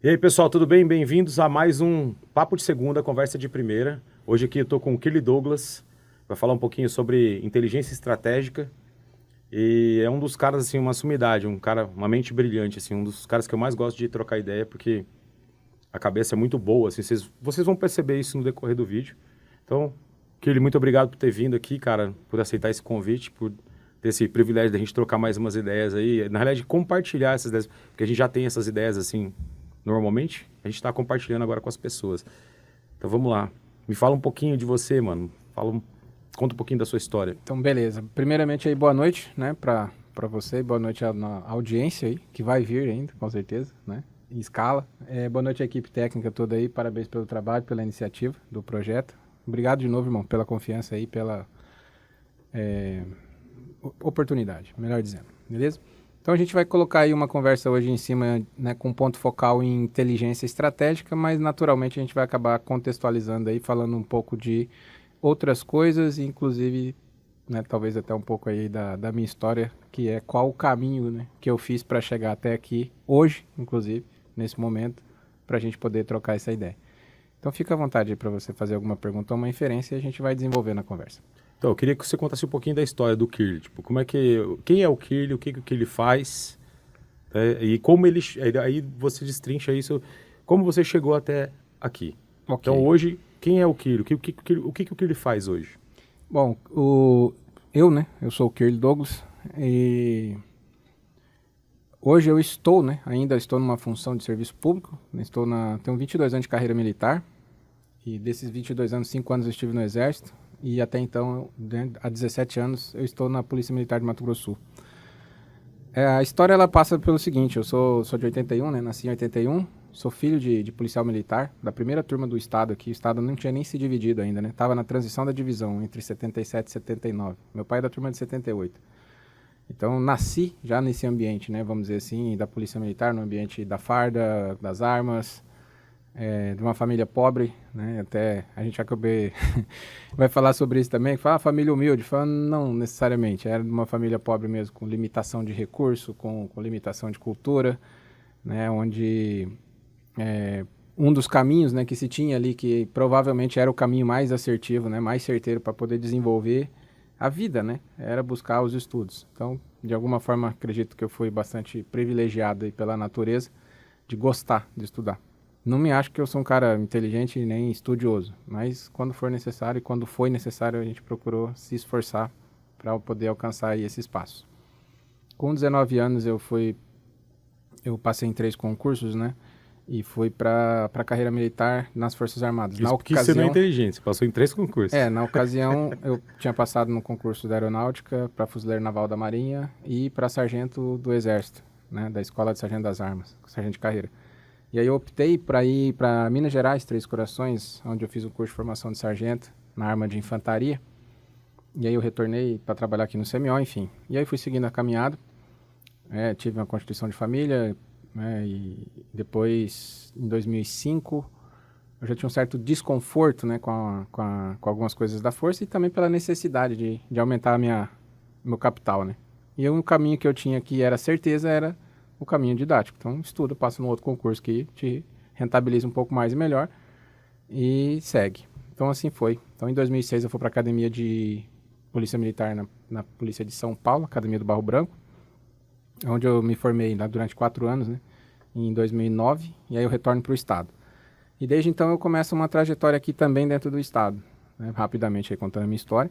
E aí, pessoal, tudo bem? Bem-vindos a mais um Papo de Segunda, Conversa de Primeira. Hoje aqui eu estou com o Kirley Douglas, vai falar um pouquinho sobre inteligência estratégica. E é um dos caras, assim, uma sumidade, um cara, uma mente brilhante, assim, um dos caras que eu mais gosto de trocar ideia, porque a cabeça é muito boa, assim, vocês vão perceber isso no decorrer do vídeo. Então, Kirley, muito obrigado por ter vindo aqui, cara, por aceitar esse convite, por ter esse privilégio da gente trocar mais umas ideias aí. Na realidade, compartilhar essas ideias, porque a gente já tem essas ideias, assim, normalmente, a gente está compartilhando agora com as pessoas. Então vamos lá. Me fala um pouquinho de você, mano. Conta um pouquinho da sua história. Então, beleza. Primeiramente aí, boa noite, né, para você, boa noite na audiência aí, que vai vir ainda, com certeza, né, em escala. Boa noite à equipe técnica toda aí, parabéns pelo trabalho, pela iniciativa do projeto. Obrigado de novo, irmão, pela confiança aí, pela oportunidade, melhor dizendo, beleza? Então a gente vai colocar aí uma conversa hoje em cima, né, com ponto focal em inteligência estratégica, mas naturalmente a gente vai acabar contextualizando aí, falando um pouco de outras coisas, inclusive, né, talvez até um pouco aí da minha história, que é qual o caminho, né, que eu fiz para chegar até aqui, hoje, inclusive, nesse momento, para a gente poder trocar essa ideia. Então fica à vontade aí para você fazer alguma pergunta ou uma inferência e a gente vai desenvolvendo a conversa. Então, eu queria que você contasse um pouquinho da história do Kirley. Tipo, quem é o Kirley, o que o Kirley faz, né, e como ele... Aí você destrincha isso, como você chegou até aqui. Ok. Então, hoje, quem é o Kirley? O que o Kirley faz hoje? Bom, eu sou o Kirley Douglas e hoje eu estou, né, ainda estou numa função de serviço público, né, tenho 22 anos de carreira militar e desses 22 anos, 5 anos eu estive no Exército e até então, há 17 anos, eu estou na Polícia Militar de Mato Grosso do Sul. A história ela passa pelo seguinte, eu sou de 81, né, nasci em 81, sou filho de policial militar, da primeira turma do Estado aqui. O Estado não tinha nem se dividido ainda, né? Tava na transição da divisão, entre 77 e 79. Meu pai é da turma de 78. Então, nasci já nesse ambiente, né? Vamos dizer assim, da Polícia Militar, no ambiente da farda, das armas, de uma família pobre, né? Até a gente vai falar sobre isso também, fala família humilde, fala não necessariamente, era de uma família pobre mesmo, com limitação de recurso, com limitação de cultura, né? Onde um dos caminhos, né, que se tinha ali, que provavelmente era o caminho mais assertivo, né, mais certeiro para poder desenvolver a vida, né, era buscar os estudos. Então, de alguma forma, acredito que eu fui bastante privilegiado aí pela natureza de gostar de estudar. Não me acho que eu sou um cara inteligente nem estudioso, mas quando for necessário e quando foi necessário, a gente procurou se esforçar para poder alcançar aí esse espaço. Com 19 anos eu passei em 3 concursos, né? E fui para a carreira militar nas Forças Armadas. Isso porque você não é inteligente, você passou em 3 concursos. Na ocasião eu tinha passado no concurso da Aeronáutica, para Fuzileiro Naval da Marinha e para Sargento do Exército, né? Da Escola de Sargento das Armas, Sargento de Carreira. E aí eu optei para ir para Minas Gerais, Três Corações, onde eu fiz um curso de formação de sargento na arma de infantaria. E aí eu retornei para trabalhar aqui no CMO, enfim. E aí fui seguindo a caminhada. Tive uma constituição de família, né, e depois, em 2005, eu já tinha um certo desconforto, né, com algumas coisas da força e também pela necessidade de aumentar meu capital, né. E um caminho que eu tinha que era certeza era o caminho didático. Então, estuda, passa no outro concurso que te rentabiliza um pouco mais e melhor e segue. Então, assim foi. Então, em 2006, eu fui para a Academia de Polícia Militar na Polícia de São Paulo, Academia do Barro Branco, onde eu me formei lá durante 4 anos, né, em 2009, e aí eu retorno para o Estado. E desde então eu começo uma trajetória aqui também dentro do Estado, né, rapidamente aí contando a minha história.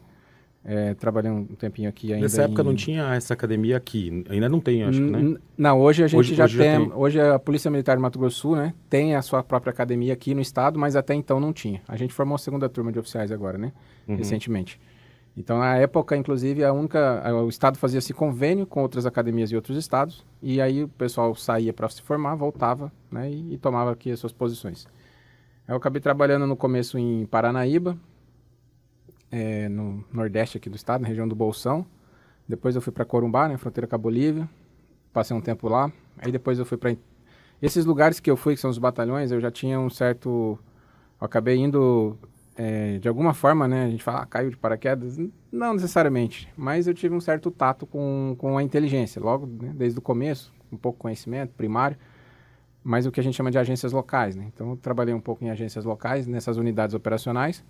Trabalhei um tempinho aqui ainda. Nessa época não tinha essa academia aqui, ainda não tem, acho que, né? Não, hoje a gente já tem. tem. Hoje a Polícia Militar de Mato Grosso do Sul, né, tem a sua própria academia aqui no Estado, mas até então não tinha. A gente formou a segunda turma de oficiais agora, né, recentemente. Então, na época, inclusive, o Estado fazia esse convênio com outras academias e outros estados, e aí o pessoal saía para se formar, voltava, né, e tomava aqui as suas posições. Eu acabei trabalhando no começo em Paranaíba, no nordeste aqui do estado, na região do Bolsão. Depois eu fui para Corumbá, né, fronteira com a Bolívia, passei um tempo lá. Aí depois eu fui para... Esses lugares que eu fui, que são os batalhões, eu já tinha um certo... Eu acabei indo... de alguma forma, né, a gente fala, caiu de paraquedas, não necessariamente, mas eu tive um certo tato com a inteligência, logo, né, desde o começo, um pouco conhecimento primário, mas o que a gente chama de agências locais, né? Então eu trabalhei um pouco em agências locais, nessas unidades operacionais,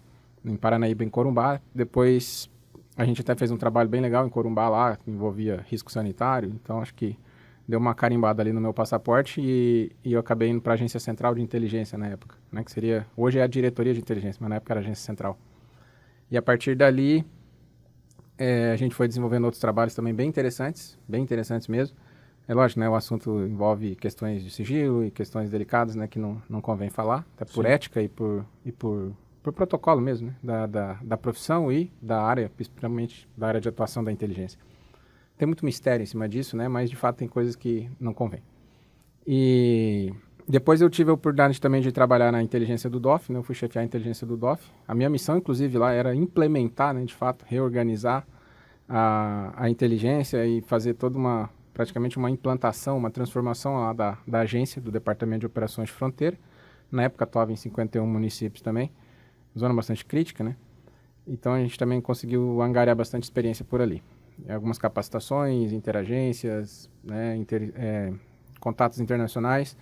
em Paranaíba e em Corumbá. Depois a gente até fez um trabalho bem legal em Corumbá lá, que envolvia risco sanitário, então acho que deu uma carimbada ali no meu passaporte e eu acabei indo para a Agência Central de Inteligência na época, né? Que seria, hoje é a Diretoria de Inteligência, mas na época era a Agência Central. E a partir dali a gente foi desenvolvendo outros trabalhos também bem interessantes mesmo. É lógico, né? O assunto envolve questões de sigilo e questões delicadas, né? Que não convém falar, até por ética e por protocolo mesmo, né? Da profissão e da área, principalmente da área de atuação da inteligência. Tem muito mistério em cima disso, né? Mas de fato tem coisas que não convém. E depois eu tive a oportunidade também de trabalhar na inteligência do DOF, né? Eu fui chefiar a inteligência do DOF. A minha missão, inclusive, lá era implementar, né? De fato, reorganizar a inteligência e fazer praticamente uma implantação, uma transformação lá da agência, do Departamento de Operações de Fronteira. Na época atuava em 51 municípios também, zona bastante crítica, né? Então a gente também conseguiu angariar bastante experiência por ali. Algumas capacitações, interagências, né? Contatos internacionais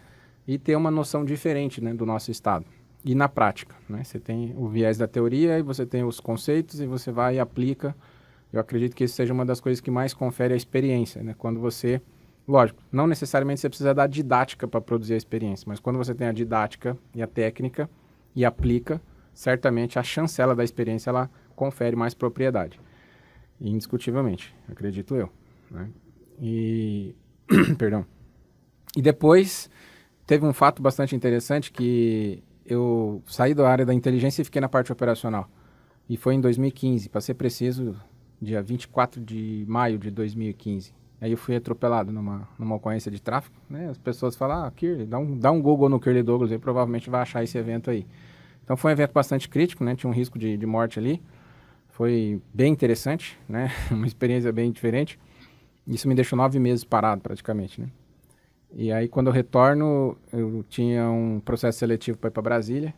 e ter uma noção diferente, né, do nosso estado. E na prática, né? Você tem o viés da teoria e você tem os conceitos e você vai e aplica. Eu acredito que isso seja uma das coisas que mais confere a experiência, né? Quando você, lógico, não necessariamente você precisa da didática para produzir a experiência, mas quando você tem a didática e a técnica e aplica, certamente a chancela da experiência ela confere mais propriedade. Indiscutivelmente, acredito eu, né? Perdão. E depois teve um fato bastante interessante que eu saí da área da inteligência e fiquei na parte operacional. E foi em 2015, para ser preciso, dia 24 de maio de 2015. Aí eu fui atropelado numa ocorrência de tráfico, né? As pessoas falam, Kirley, dá um Google no Kirley Douglas e provavelmente vai achar esse evento aí. Então foi um evento bastante crítico, né? Tinha um risco de morte ali. Foi bem interessante, né? Uma experiência bem diferente. Isso me deixou 9 meses parado praticamente, né? E aí quando eu retorno, eu tinha um processo seletivo para ir para Brasília.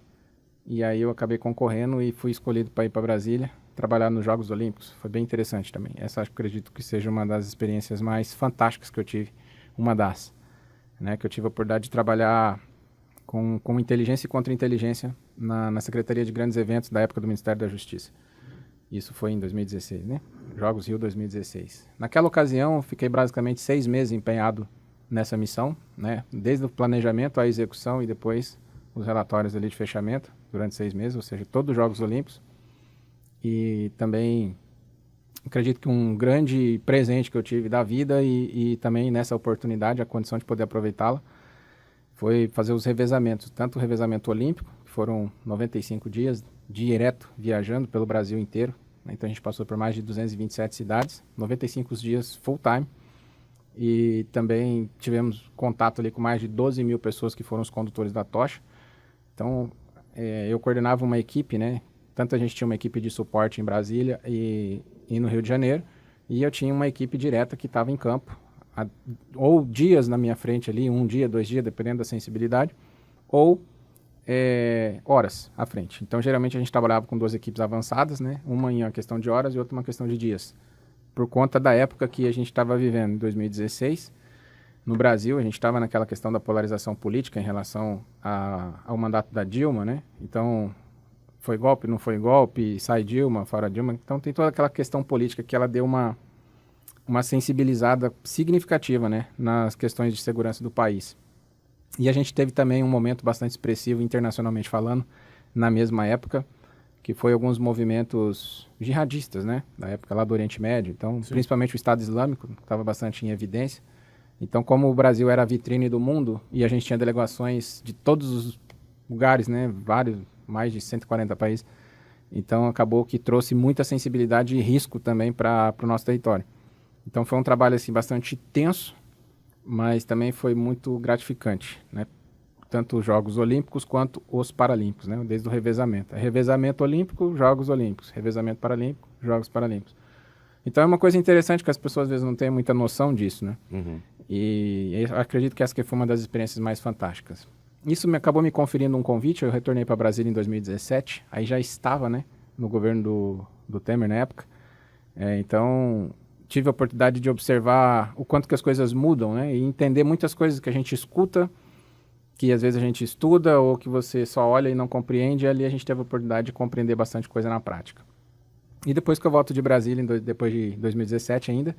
E aí eu acabei concorrendo e fui escolhido para ir para Brasília, trabalhar nos Jogos Olímpicos. Foi bem interessante também. Essa acredito que seja uma das experiências mais fantásticas que eu tive. Uma das, né? Que eu tive a oportunidade de trabalhar com inteligência e contra-inteligência na Secretaria de Grandes Eventos da época do Ministério da Justiça. Isso foi em 2016, né? Jogos Rio 2016. Naquela ocasião, fiquei basicamente 6 meses empenhado nessa missão, né? Desde o planejamento à execução e depois os relatórios ali de fechamento durante 6 meses, ou seja, todos os Jogos Olímpicos. E também acredito que um grande presente que eu tive da vida e também nessa oportunidade, a condição de poder aproveitá-la, foi fazer os revezamentos, tanto o revezamento olímpico, que foram 95 dias direto viajando pelo Brasil inteiro, né? Então a gente passou por mais de 227 cidades, 95 dias full time, e também tivemos contato ali com mais de 12 mil pessoas que foram os condutores da tocha. Então eu coordenava uma equipe, né? Tanto a gente tinha uma equipe de suporte em Brasília e no Rio de Janeiro, e eu tinha uma equipe direta que estava em campo, ou dias na minha frente ali, 1 dia, 2 dias, dependendo da sensibilidade, ou horas à frente. Então, geralmente a gente trabalhava com 2 equipes avançadas, né? Uma em uma questão de horas e outra uma questão de dias. Por conta da época que a gente estava vivendo, em 2016, no Brasil, a gente estava naquela questão da polarização política em relação ao mandato da Dilma, né? Então, foi golpe, não foi golpe, sai Dilma, fora Dilma. Então, tem toda aquela questão política que ela deu uma sensibilizada significativa, né, nas questões de segurança do país. E a gente teve também um momento bastante expressivo, internacionalmente falando, na mesma época, que foi alguns movimentos jihadistas, né, da época lá do Oriente Médio. Então, sim, principalmente o Estado Islâmico estava bastante em evidência. Então, como o Brasil era a vitrine do mundo e a gente tinha delegações de todos os lugares, né, mais de 140 países, então acabou que trouxe muita sensibilidade e risco também para o nosso território. Então foi um trabalho assim bastante tenso, mas também foi muito gratificante, né? Tanto os Jogos Olímpicos quanto os Paralímpicos, né? Desde o revezamento. Revezamento olímpico, Jogos Olímpicos. Revezamento paralímpico, Jogos Paralímpicos. Então é uma coisa interessante que as pessoas às vezes não têm muita noção disso, né? Uhum. E eu acredito que essa que foi uma das experiências mais fantásticas. Isso acabou me conferindo um convite, eu retornei para Brasília em 2017, aí já estava, né, no governo do Temer na época. Então tive a oportunidade de observar o quanto que as coisas mudam, né, e entender muitas coisas que a gente escuta que às vezes a gente estuda ou que você só olha e não compreende, ali a gente teve a oportunidade de compreender bastante coisa na prática. E depois que eu volto de Brasília, depois de 2017 ainda,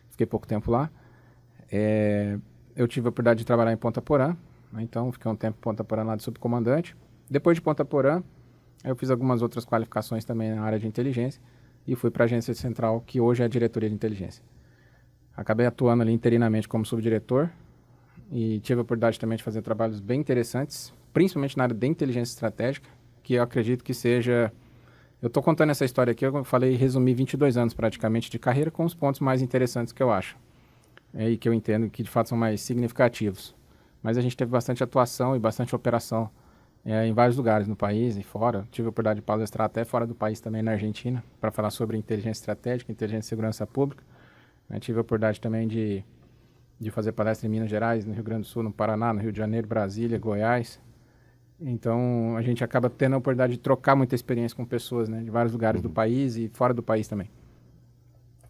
fiquei pouco tempo lá, eu tive a oportunidade de trabalhar em Ponta Porã, né? Então fiquei um tempo em Ponta Porã lá de subcomandante. Depois de Ponta Porã, eu fiz algumas outras qualificações também na área de inteligência e fui para a agência central, que hoje é a diretoria de inteligência. Acabei atuando ali interinamente como subdiretor e tive a oportunidade também de fazer trabalhos bem interessantes, principalmente na área de inteligência estratégica, que eu acredito que seja... Eu estou contando essa história aqui, eu falei, resumi 22 anos praticamente de carreira com os pontos mais interessantes que eu acho. E que eu entendo que de fato são mais significativos. Mas a gente teve bastante atuação e bastante operação em vários lugares no país e fora. Tive a oportunidade de palestrar até fora do país também, na Argentina, para falar sobre inteligência estratégica, inteligência e segurança pública. Tive a oportunidade também de fazer palestra em Minas Gerais, no Rio Grande do Sul, no Paraná, no Rio de Janeiro, Brasília, Goiás. Então, a gente acaba tendo a oportunidade de trocar muita experiência com pessoas, né, de vários lugares do país e fora do país também.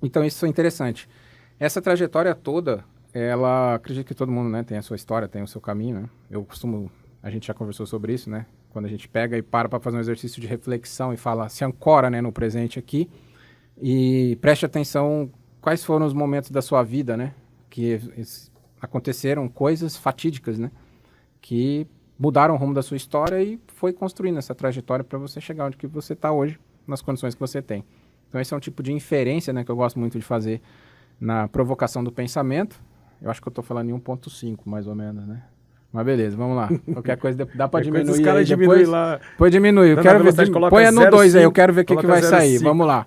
Então, isso é interessante. Essa trajetória toda, ela, acredito que todo mundo, né, tem a sua história, tem o seu caminho, né? A gente já conversou sobre isso, né? Quando a gente pega e para fazer um exercício de reflexão e fala, se ancora, né, no presente aqui e preste atenção quais foram os momentos da sua vida, né, que aconteceram coisas fatídicas, né, que mudaram o rumo da sua história e foi construindo essa trajetória para você chegar onde que você está hoje, nas condições que você tem. Então esse é um tipo de inferência, né, que eu gosto muito de fazer na provocação do pensamento. Eu acho que eu estou falando em 1.5, mais ou menos, né? Mas beleza, vamos lá. Qualquer coisa dá para diminuir. Os caras diminuem lá. Depois diminui. Eu quero ver. Põe no 2 aí, eu quero ver o que vai sair. 5. Vamos lá.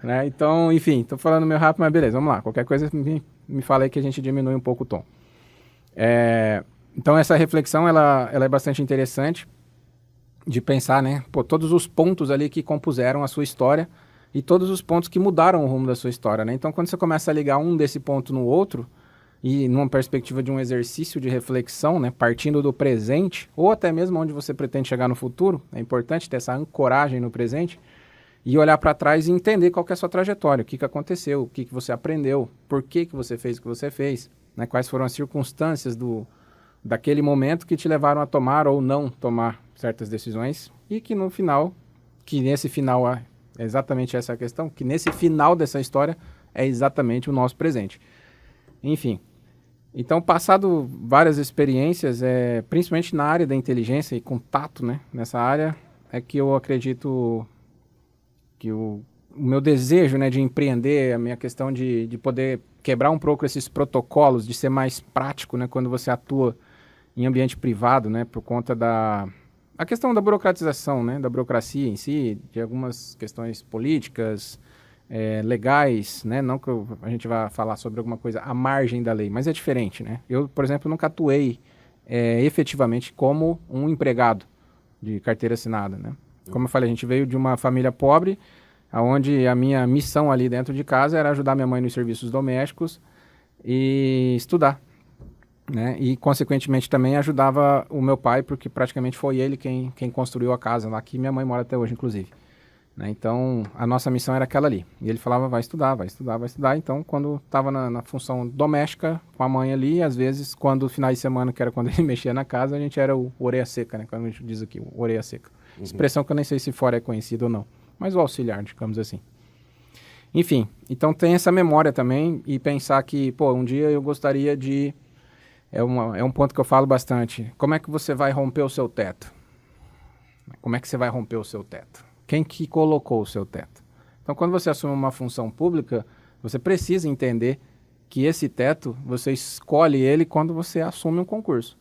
Né? Então, enfim, estou falando meio rápido, mas beleza, vamos lá. Qualquer coisa me fala aí que a gente diminui um pouco o tom. Então, essa reflexão, ela é bastante interessante de pensar, né? Pô, todos os pontos ali que compuseram a sua história e todos os pontos que mudaram o rumo da sua história, né? Então, quando você começa a ligar um desse ponto no outro e numa perspectiva de um exercício de reflexão, né? Partindo do presente ou até mesmo onde você pretende chegar no futuro, é importante ter essa ancoragem no presente e olhar para trás e entender qual que é a sua trajetória, o que aconteceu, o que você aprendeu, por que você fez o que você fez, né? Quais foram as circunstâncias daquele momento que te levaram a tomar ou não tomar certas decisões e que no final, que nesse final é exatamente essa a questão, que nesse final dessa história é exatamente o nosso presente. Enfim, então passado várias experiências, principalmente na área da inteligência e contato, né, nessa área, é que eu acredito que o meu desejo, né, de empreender, a minha questão de poder quebrar um pouco esses protocolos, de ser mais prático, né, quando você atua em ambiente privado, né, por conta a questão da burocratização, né, da burocracia em si, de algumas questões políticas, legais, né, não que a gente vá falar sobre alguma coisa à margem da lei, mas é diferente, né. Eu, por exemplo, nunca atuei efetivamente como um empregado de carteira assinada, né. Como eu falei, a gente veio de uma família pobre, onde a minha missão ali dentro de casa era ajudar minha mãe nos serviços domésticos e estudar, né? E, consequentemente, também ajudava o meu pai, porque praticamente foi ele quem construiu a casa lá, que minha mãe mora até hoje, inclusive. Né? Então, a nossa missão era aquela ali. E ele falava, vai estudar, vai estudar, vai estudar. Então, quando estava na função doméstica com a mãe ali, às vezes, quando finais de semana, que era quando ele mexia na casa, a gente era o orelha seca, né? Como a gente diz aqui, o orelha seca. Expressão que eu nem sei se fora é conhecida ou não. Mas o auxiliar, digamos assim. Enfim, então tem essa memória também e pensar que, pô, um dia eu gostaria de... É um ponto que eu falo bastante. Como é que você vai romper o seu teto? Como é que você vai romper o seu teto? Quem que colocou o seu teto? Então, quando você assume uma função pública, você precisa entender que esse teto, você escolhe ele quando você assume um concurso.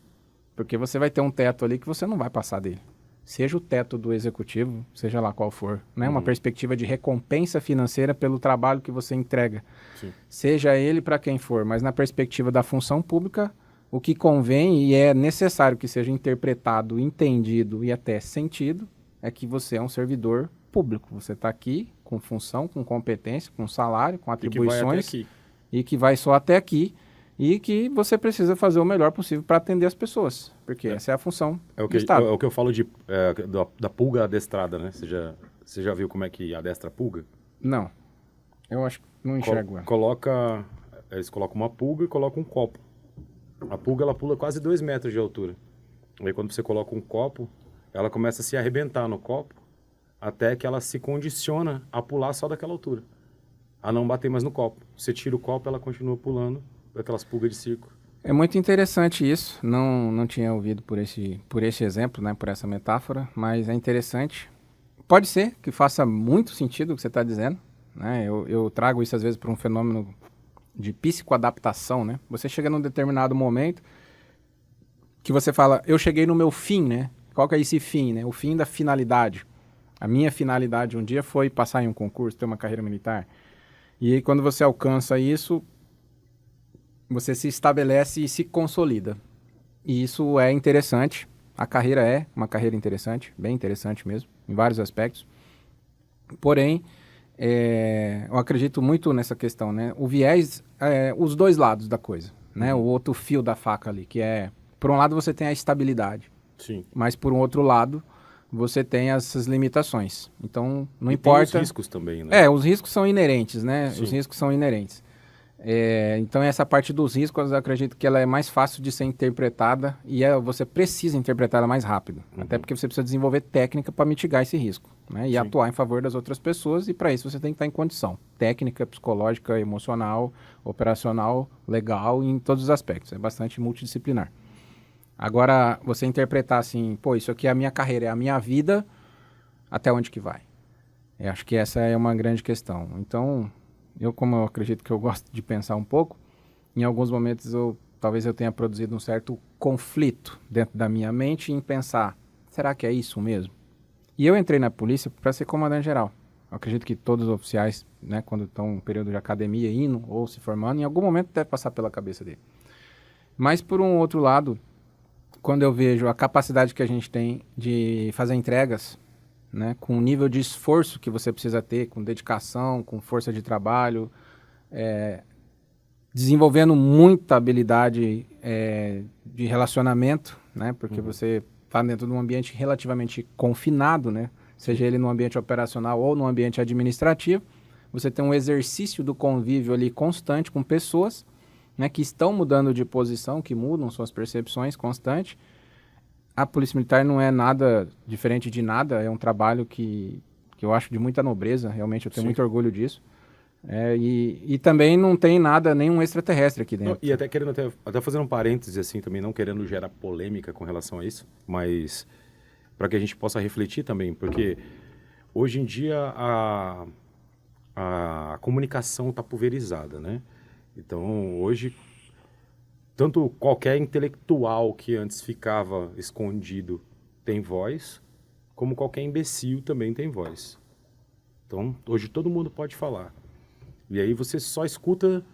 Porque você vai ter um teto ali que você não vai passar dele. Seja o teto do executivo, seja lá qual for, né? Uma perspectiva de recompensa financeira pelo trabalho que você entrega. Sim. Seja ele para quem for, mas na perspectiva da função pública, o que convém e é necessário que seja interpretado, entendido e até sentido é que você é um servidor público. Você está aqui com função, com competência, com salário, com atribuições e que vai só até aqui e que você precisa fazer o melhor possível para atender as pessoas, porque essa é a função do Estado. É o que eu falo da pulga adestrada, né? Você já viu como é que adestra a pulga? Não, eu acho que não enxergo. Eles colocam uma pulga e colocam um copo. A pulga, ela pula quase 2 metros de altura. Aí quando você coloca um copo, ela começa a se arrebentar no copo, até que ela se condiciona a pular só daquela altura, a não bater mais no copo. Você tira o copo, ela continua pulando, aquelas pulgas de circo. É muito interessante isso. Não tinha ouvido por esse exemplo, né, por essa metáfora, mas é interessante. Pode ser que faça muito sentido o que você está dizendo, né? Eu trago isso às vezes para um fenômeno de psicoadaptação, né? Você chega num determinado momento que você fala, eu cheguei no meu fim, né? Qual que é esse fim, né? O fim da finalidade. A minha finalidade um dia foi passar em um concurso, ter uma carreira militar. E aí quando você alcança isso, você se estabelece e se consolida. E isso é interessante. A carreira é uma carreira interessante, bem interessante mesmo, em vários aspectos. Porém, eu acredito muito nessa questão, né? O viés, os dois lados da coisa, né? O outro fio da faca ali, que é, por um lado você tem a estabilidade, Sim. mas por um outro lado você tem essas limitações. Então, não E importa... tem os riscos também, né? Os riscos são inerentes, né? Sim. Os riscos são inerentes. Então, essa parte dos riscos, eu acredito que ela é mais fácil de ser interpretada e você precisa interpretar ela mais rápido. Até porque você precisa desenvolver técnica para mitigar esse risco, né? E Sim. atuar em favor das outras pessoas, e para isso você tem que estar em condição técnica, psicológica, emocional, operacional, legal, em todos os aspectos. É bastante multidisciplinar. Agora, você interpretar assim, pô, isso aqui é a minha carreira, é a minha vida, até onde que vai? Eu acho que essa é uma grande questão. Então, como eu acredito que eu gosto de pensar um pouco, em alguns momentos talvez eu tenha produzido um certo conflito dentro da minha mente em pensar, será que é isso mesmo? E eu entrei na polícia para ser comandante-geral. Eu acredito que todos os oficiais, né, quando estão em período de academia, indo ou se formando, em algum momento deve passar pela cabeça dele. Mas, por um outro lado, quando eu vejo a capacidade que a gente tem de fazer entregas, né, com o nível de esforço que você precisa ter, com dedicação, com força de trabalho, desenvolvendo muita habilidade de relacionamento, né, porque você está dentro de um ambiente relativamente confinado, né, seja ele no ambiente operacional ou no ambiente administrativo, você tem um exercício do convívio ali constante com pessoas, né, que estão mudando de posição, que mudam suas percepções constante. A Polícia Militar não é nada diferente de nada, é um trabalho que eu acho de muita nobreza, realmente eu tenho muito orgulho disso. E também não tem nada, nenhum extraterrestre aqui dentro. Não, e até querendo, até fazendo um parêntese assim também, não querendo gerar polêmica com relação a isso, mas para que a gente possa refletir também, porque hoje em dia a comunicação está pulverizada, né? Então, hoje, tanto qualquer intelectual que antes ficava escondido tem voz, como qualquer imbecil também tem voz. Então, hoje todo mundo pode falar. E aí você só escuta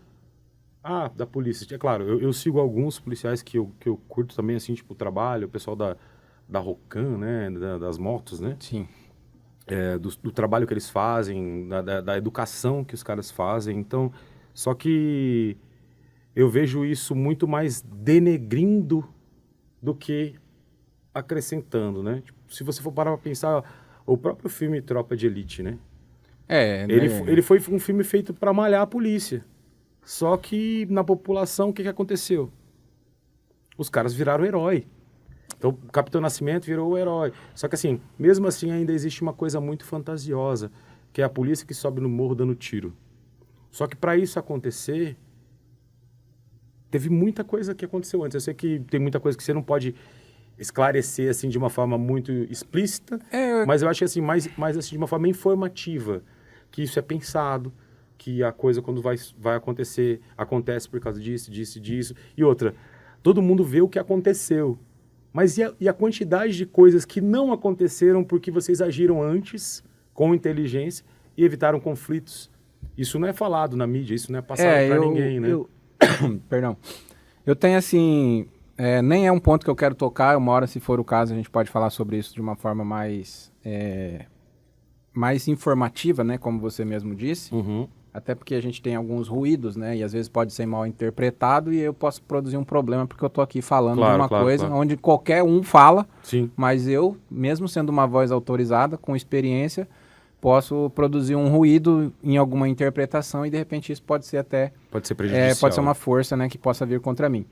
da polícia. É claro, eu sigo alguns policiais que eu curto também, assim, tipo, o trabalho, o pessoal da Rocan, né, das motos, né? Sim. Do trabalho que eles fazem, da educação que os caras fazem. Então, só que eu vejo isso muito mais denegrindo do que acrescentando, né? Tipo, se você for parar pra pensar, o próprio filme Tropa de Elite, né? Ele foi um filme feito para malhar a polícia. Só que na população, o que aconteceu? Os caras viraram herói. Então, o Capitão Nascimento virou o herói. Só que assim, mesmo assim, ainda existe uma coisa muito fantasiosa, que é a polícia que sobe no morro dando tiro. Só que para isso acontecer, teve muita coisa que aconteceu antes. Eu sei que tem muita coisa que você não pode esclarecer assim de uma forma muito explícita, mas eu acho que assim, mais assim, de uma forma informativa, que isso é pensado, que a coisa quando vai acontecer, acontece por causa disso, disso, disso. E outra, todo mundo vê o que aconteceu. Mas e a quantidade de coisas que não aconteceram porque vocês agiram antes, com inteligência, e evitaram conflitos? Isso não é falado na mídia, isso não é passado para ninguém, né? Perdão. Eu tenho assim... nem é um ponto que eu quero tocar, uma hora, se for o caso, a gente pode falar sobre isso de uma forma mais informativa, né? Como você mesmo disse. Uhum. Até porque a gente tem alguns ruídos, né? E às vezes pode ser mal interpretado e eu posso produzir um problema porque eu tô aqui falando de uma coisa onde qualquer um fala, sim, mas eu, mesmo sendo uma voz autorizada, com experiência, posso produzir um ruído em alguma interpretação e de repente isso pode ser até... Pode ser prejudicial. pode ser uma força, né, que possa vir contra mim.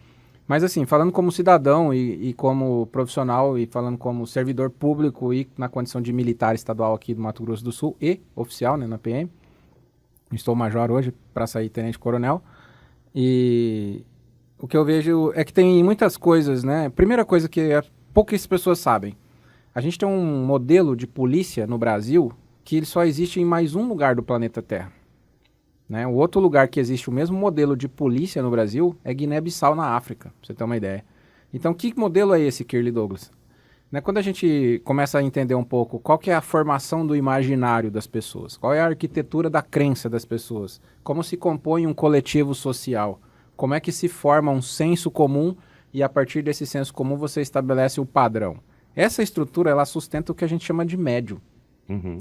Mas assim, falando como cidadão e como profissional e falando como servidor público e na condição de militar estadual aqui do Mato Grosso do Sul e oficial, né, na PM, estou major hoje para sair tenente-coronel, e o que eu vejo é que tem muitas coisas, né? Primeira coisa que poucas pessoas sabem, a gente tem um modelo de polícia no Brasil que ele só existe em mais um lugar do planeta Terra. Né? O outro lugar que existe o mesmo modelo de polícia no Brasil é Guiné-Bissau, na África, pra você ter uma ideia. Então, que modelo é esse, Kirley Douglas? Né? Quando a gente começa a entender um pouco qual que é a formação do imaginário das pessoas, qual é a arquitetura da crença das pessoas, como se compõe um coletivo social, como é que se forma um senso comum e a partir desse senso comum você estabelece o padrão. Essa estrutura, ela sustenta o que a gente chama de médio.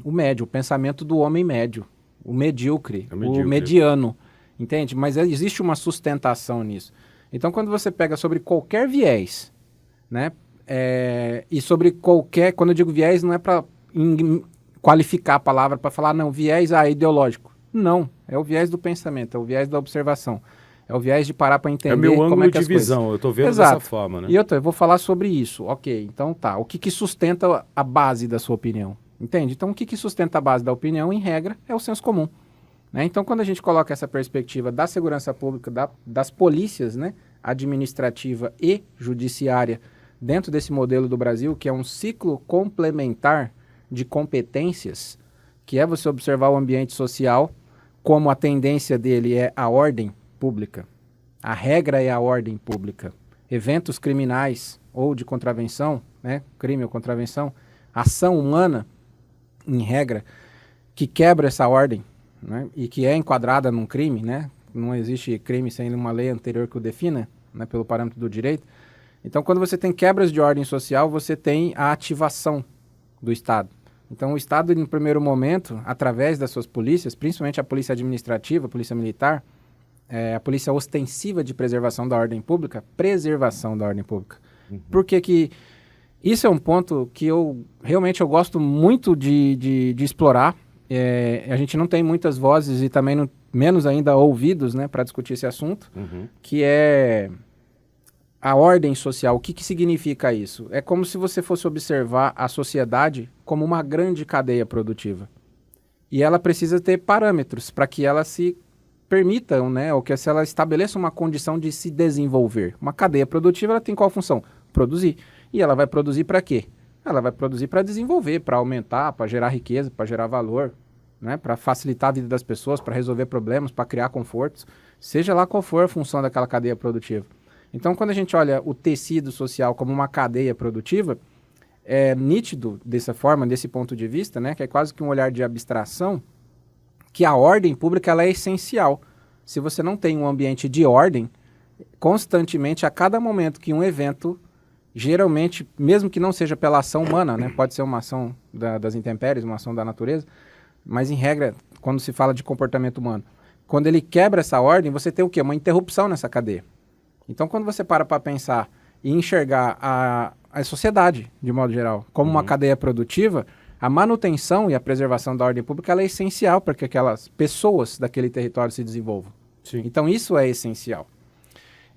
O médio, o pensamento do homem médio. O medíocre, o mediano, entende? Mas existe uma sustentação nisso. Então, quando você pega sobre qualquer viés, né, e sobre qualquer, quando eu digo viés, não é para qualificar a palavra, para falar, não, viés ideológico. Não, é o viés do pensamento, é o viés da observação, é o viés de parar para entender é o meu como ângulo é que de visão, eu estou vendo Exato. dessa forma, né? E eu vou falar sobre isso, ok, então tá, o que sustenta a base da sua opinião? Entende? Então, o que sustenta a base da opinião, em regra, é o senso comum. Né? Então, quando a gente coloca essa perspectiva da segurança pública, das polícias, né, administrativa e judiciária, dentro desse modelo do Brasil, que é um ciclo complementar de competências, que é você observar o ambiente social, como a tendência dele é a ordem pública. A regra é a ordem pública. Eventos criminais ou de contravenção, né, crime ou contravenção, ação humana, em regra, que quebra essa ordem, né, e que é enquadrada num crime, né, não existe crime sem uma lei anterior que o defina, né, pelo parâmetro do direito. Então, quando você tem quebras de ordem social, você tem a ativação do Estado. Então, o Estado, no primeiro momento, através das suas polícias, principalmente a polícia administrativa, a polícia militar, a polícia ostensiva de preservação da ordem pública, preservação da ordem pública. Por que isso é um ponto que eu gosto muito de explorar. A gente não tem muitas vozes e também menos ainda ouvidos, né, para discutir esse assunto, que é a ordem social. O que significa isso? É como se você fosse observar a sociedade como uma grande cadeia produtiva. E ela precisa ter parâmetros para que ela se permita, né, ou que se ela estabeleça uma condição de se desenvolver. Uma cadeia produtiva, ela tem qual função? Produzir. E ela vai produzir para quê? Ela vai produzir para desenvolver, para aumentar, para gerar riqueza, para gerar valor, né? Para facilitar a vida das pessoas, para resolver problemas, para criar confortos, seja lá qual for a função daquela cadeia produtiva. Então, quando a gente olha o tecido social como uma cadeia produtiva, é nítido dessa forma, desse ponto de vista, né? Que é quase que um olhar de abstração, que a ordem pública ela é essencial. Se você não tem um ambiente de ordem, constantemente, a cada momento que um evento, geralmente, mesmo que não seja pela ação humana, né, pode ser uma ação das intempéries, uma ação da natureza, mas em regra, quando se fala de comportamento humano, quando ele quebra essa ordem, você tem o quê? Uma interrupção nessa cadeia. Então, quando você para pensar e enxergar a sociedade, de modo geral, como uma cadeia produtiva, a manutenção e a preservação da ordem pública ela é essencial para que aquelas pessoas daquele território se desenvolvam. Sim. Então, isso é essencial.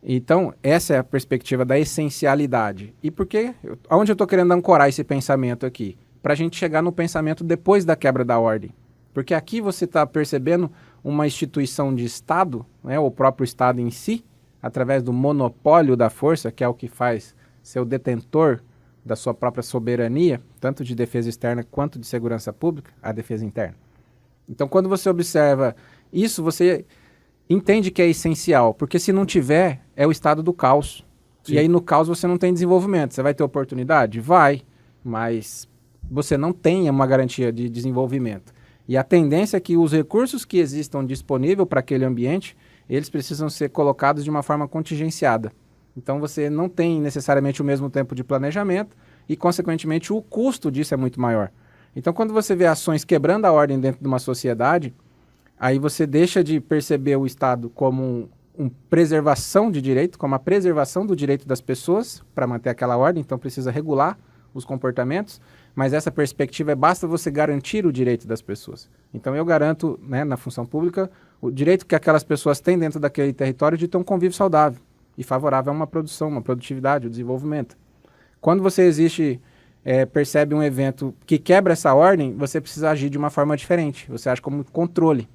Então, essa é a perspectiva da essencialidade. E por quê? Onde eu estou querendo ancorar esse pensamento aqui? Para a gente chegar no pensamento depois da quebra da ordem. Porque aqui você está percebendo uma instituição de Estado, né, o próprio Estado em si, através do monopólio da força, que é o que faz ser o detentor da sua própria soberania, tanto de defesa externa quanto de segurança pública, a defesa interna. Então, quando você observa isso, você entende que é essencial, porque se não tiver, é o estado do caos. Sim. E aí no caos você não tem desenvolvimento. Você vai ter oportunidade? Vai, mas você não tem uma garantia de desenvolvimento. E a tendência é que os recursos que existam disponíveis para aquele ambiente, eles precisam ser colocados de uma forma contingenciada. Então você não tem necessariamente o mesmo tempo de planejamento e, consequentemente, o custo disso é muito maior. Então, quando você vê ações quebrando a ordem dentro de uma sociedade, aí você deixa de perceber o Estado como uma preservação de direito, como a preservação do direito das pessoas para manter aquela ordem, então precisa regular os comportamentos, mas essa perspectiva basta você garantir o direito das pessoas. Então eu garanto, né, na função pública, o direito que aquelas pessoas têm dentro daquele território de ter um convívio saudável. e favorável a uma produção, uma produtividade, o desenvolvimento. Quando você percebe um evento que quebra essa ordem, você precisa agir de uma forma diferente. Você age como controle,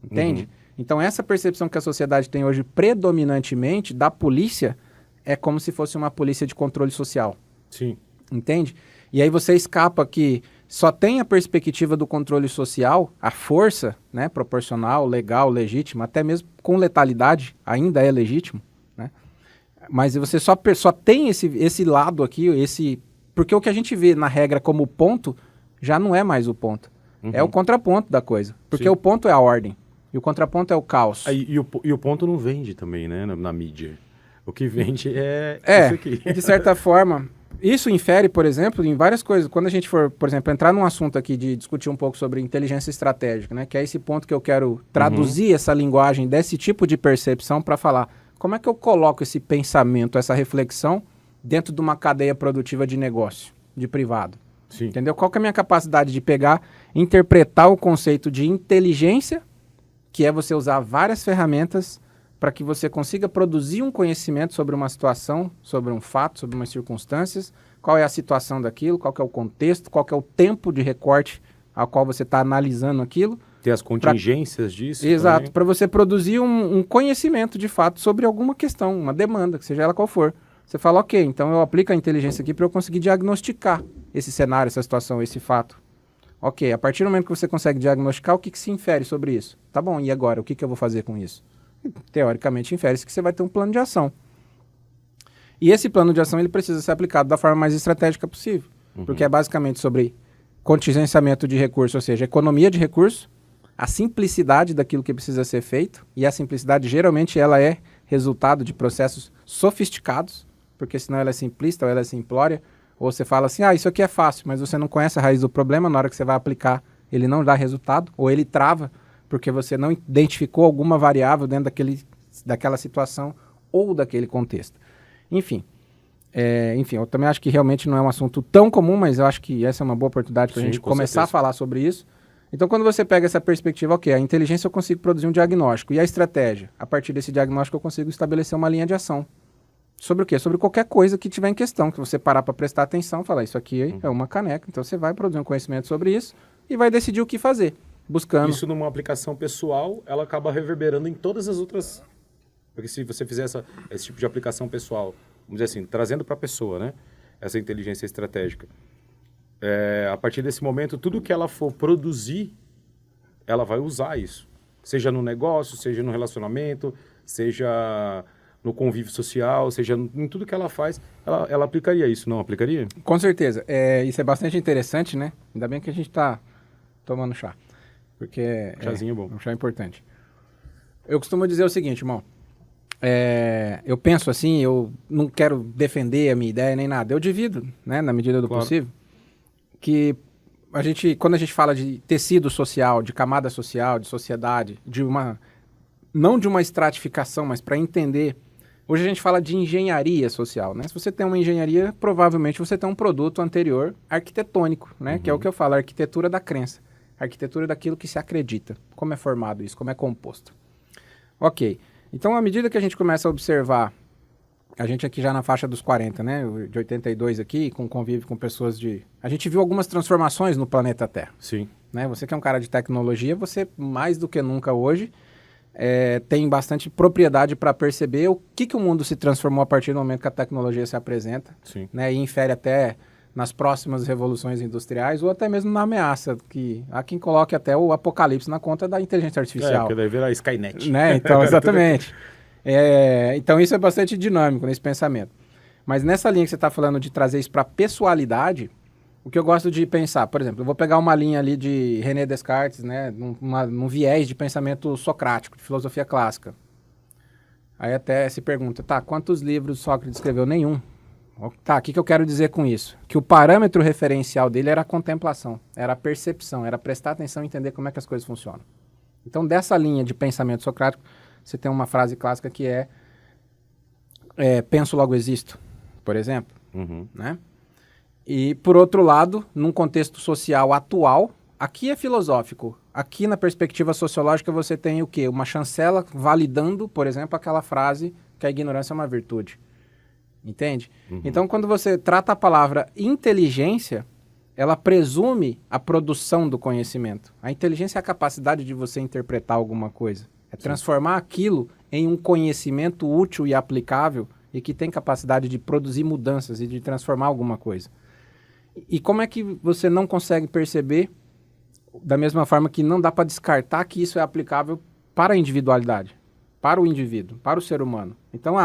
entende? Então, essa percepção que a sociedade tem hoje predominantemente da polícia é como se fosse uma polícia de controle social. Sim. Entende? E aí você escapa que só tem a perspectiva do controle social, a força, né, proporcional, legal, legítima, até mesmo com letalidade, ainda é legítimo, né? Mas você só tem esse lado aqui, porque o que a gente vê na regra como ponto, já não é mais o ponto. É o contraponto da coisa. Porque o ponto é a ordem, e o contraponto é o caos. E o ponto não vende também, né, na mídia. O que vende é isso aqui. De certa forma, isso infere, por exemplo, em várias coisas. Quando a gente for, por exemplo, entrar num assunto aqui de discutir um pouco sobre inteligência estratégica, né, que é esse ponto que eu quero traduzir essa linguagem desse tipo de percepção para falar como é que eu coloco esse pensamento, essa reflexão dentro de uma cadeia produtiva de negócio, de privado. Sim. Entendeu? Qual que é a minha capacidade de pegar, interpretar o conceito de inteligência, que é você usar várias ferramentas para que você consiga produzir um conhecimento sobre uma situação, sobre um fato, sobre umas circunstâncias, qual é a situação daquilo, qual que é o contexto, qual que é o tempo de recorte ao qual você está analisando aquilo. Ter as contingências disso. Exato, para você produzir um conhecimento de fato sobre alguma questão, uma demanda, que seja ela qual for. Você fala, ok, então eu aplico a inteligência aqui para eu conseguir diagnosticar esse cenário, essa situação, esse fato. Ok, a partir do momento que você consegue diagnosticar, o que se infere sobre isso? Tá bom, e agora? O que eu vou fazer com isso? Teoricamente, infere-se que você vai ter um plano de ação. E esse plano de ação ele precisa ser aplicado da forma mais estratégica possível, porque é basicamente sobre contingenciamento de recursos, ou seja, economia de recursos, a simplicidade daquilo que precisa ser feito, e a simplicidade geralmente ela é resultado de processos sofisticados, porque senão ela é simplista ou ela é simplória, ou você fala assim, isso aqui é fácil, mas você não conhece a raiz do problema, na hora que você vai aplicar ele não dá resultado, ou ele trava, porque você não identificou alguma variável dentro daquela situação ou daquele contexto. Enfim, eu também acho que realmente não é um assunto tão comum, mas eu acho que essa é uma boa oportunidade para a gente começar a falar sobre isso. Então, quando você pega essa perspectiva, ok, a inteligência eu consigo produzir um diagnóstico, e a estratégia? A partir desse diagnóstico eu consigo estabelecer uma linha de ação. Sobre o quê? Sobre qualquer coisa que tiver em questão, que você parar para prestar atenção, falar, isso aqui é uma caneca, então você vai produzir um conhecimento sobre isso e vai decidir o que fazer. Buscando. Isso numa aplicação pessoal, ela acaba reverberando em todas as outras... Porque se você fizer esse tipo de aplicação pessoal, vamos dizer assim, trazendo para a pessoa, né? Essa inteligência estratégica. A partir desse momento, tudo que ela for produzir, ela vai usar isso. Seja no negócio, seja no relacionamento, seja no convívio social, seja em tudo que ela faz, ela aplicaria isso, não aplicaria? Com certeza. Isso é bastante interessante, né? Ainda bem que a gente está tomando chá. Porque chazinho é bom. Um chá importante. Eu costumo dizer o seguinte, irmão. Eu penso assim, eu não quero defender a minha ideia nem nada. Eu divido, né, na medida do possível, que quando a gente fala de tecido social, de camada social, de sociedade, não de uma estratificação, mas para entender. Hoje a gente fala de engenharia social, né? Se você tem uma engenharia, provavelmente você tem um produto anterior arquitetônico, né? Que é o que eu falo, a arquitetura da crença. A arquitetura daquilo que se acredita. Como é formado isso, como é composto. Ok. Então, à medida que a gente começa a observar, a gente aqui já na faixa dos 40, né? De 82 aqui, com convívio com pessoas a gente viu algumas transformações no planeta Terra. Sim. Né? Você que é um cara de tecnologia, você mais do que nunca hoje tem bastante propriedade para perceber o que o mundo se transformou a partir do momento que a tecnologia se apresenta. Sim. Né? E infere até nas próximas revoluções industriais ou até mesmo na ameaça, que há quem coloque até o apocalipse na conta da inteligência artificial. Porque daí vira a Skynet. Né? Então, exatamente. Então, isso é bastante dinâmico nesse pensamento. Mas nessa linha que você está falando de trazer isso para a pessoalidade, o que eu gosto de pensar, por exemplo, eu vou pegar uma linha ali de René Descartes, né, num viés de pensamento socrático, de filosofia clássica. Aí até se pergunta, quantos livros Sócrates escreveu? Nenhum. O que eu quero dizer com isso? Que o parâmetro referencial dele era a contemplação, era a percepção, era prestar atenção e entender como é que as coisas funcionam. Então, dessa linha de pensamento socrático, você tem uma frase clássica que penso, logo existo, por exemplo. Né? E, por outro lado, num contexto social atual, aqui é filosófico. Aqui, na perspectiva sociológica, você tem o quê? Uma chancela validando, por exemplo, aquela frase que a ignorância é uma virtude. Entende? Então, quando você trata a palavra inteligência, ela presume a produção do conhecimento. A inteligência é a capacidade de você interpretar alguma coisa. É transformar aquilo em um conhecimento útil e aplicável e que tem capacidade de produzir mudanças e de transformar alguma coisa. E como é que você não consegue perceber, da mesma forma que não dá para descartar que isso é aplicável para a individualidade, para o indivíduo, para o ser humano? Então,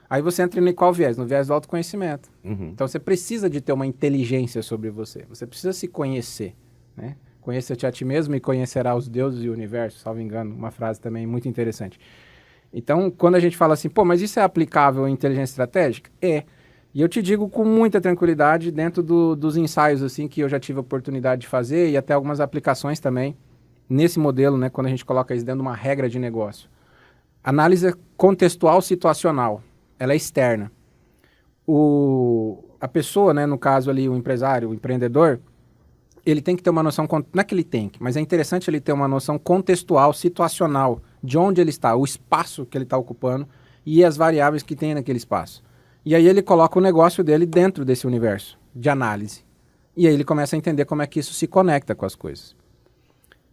aí você entra em qual viés? No viés do autoconhecimento. Então, você precisa de ter uma inteligência sobre você. Você precisa se conhecer, né? Conheça-te a ti mesmo e conhecerá os deuses e o universo, salvo engano. Uma frase também muito interessante. Então, quando a gente fala assim, pô, mas isso é aplicável em inteligência estratégica? É. E eu te digo com muita tranquilidade, dentro dos ensaios assim que eu já tive a oportunidade de fazer e até algumas aplicações também, nesse modelo, né, quando a gente coloca isso dentro de uma regra de negócio. Análise contextual situacional, ela é externa. A pessoa, né, no caso ali, o empresário, o empreendedor, ele tem que ter uma noção, não é que ele tem que, mas é interessante ele ter uma noção contextual, situacional, de onde ele está, o espaço que ele está ocupando e as variáveis que tem naquele espaço. E aí ele coloca o negócio dele dentro desse universo de análise. E aí ele começa a entender como é que isso se conecta com as coisas.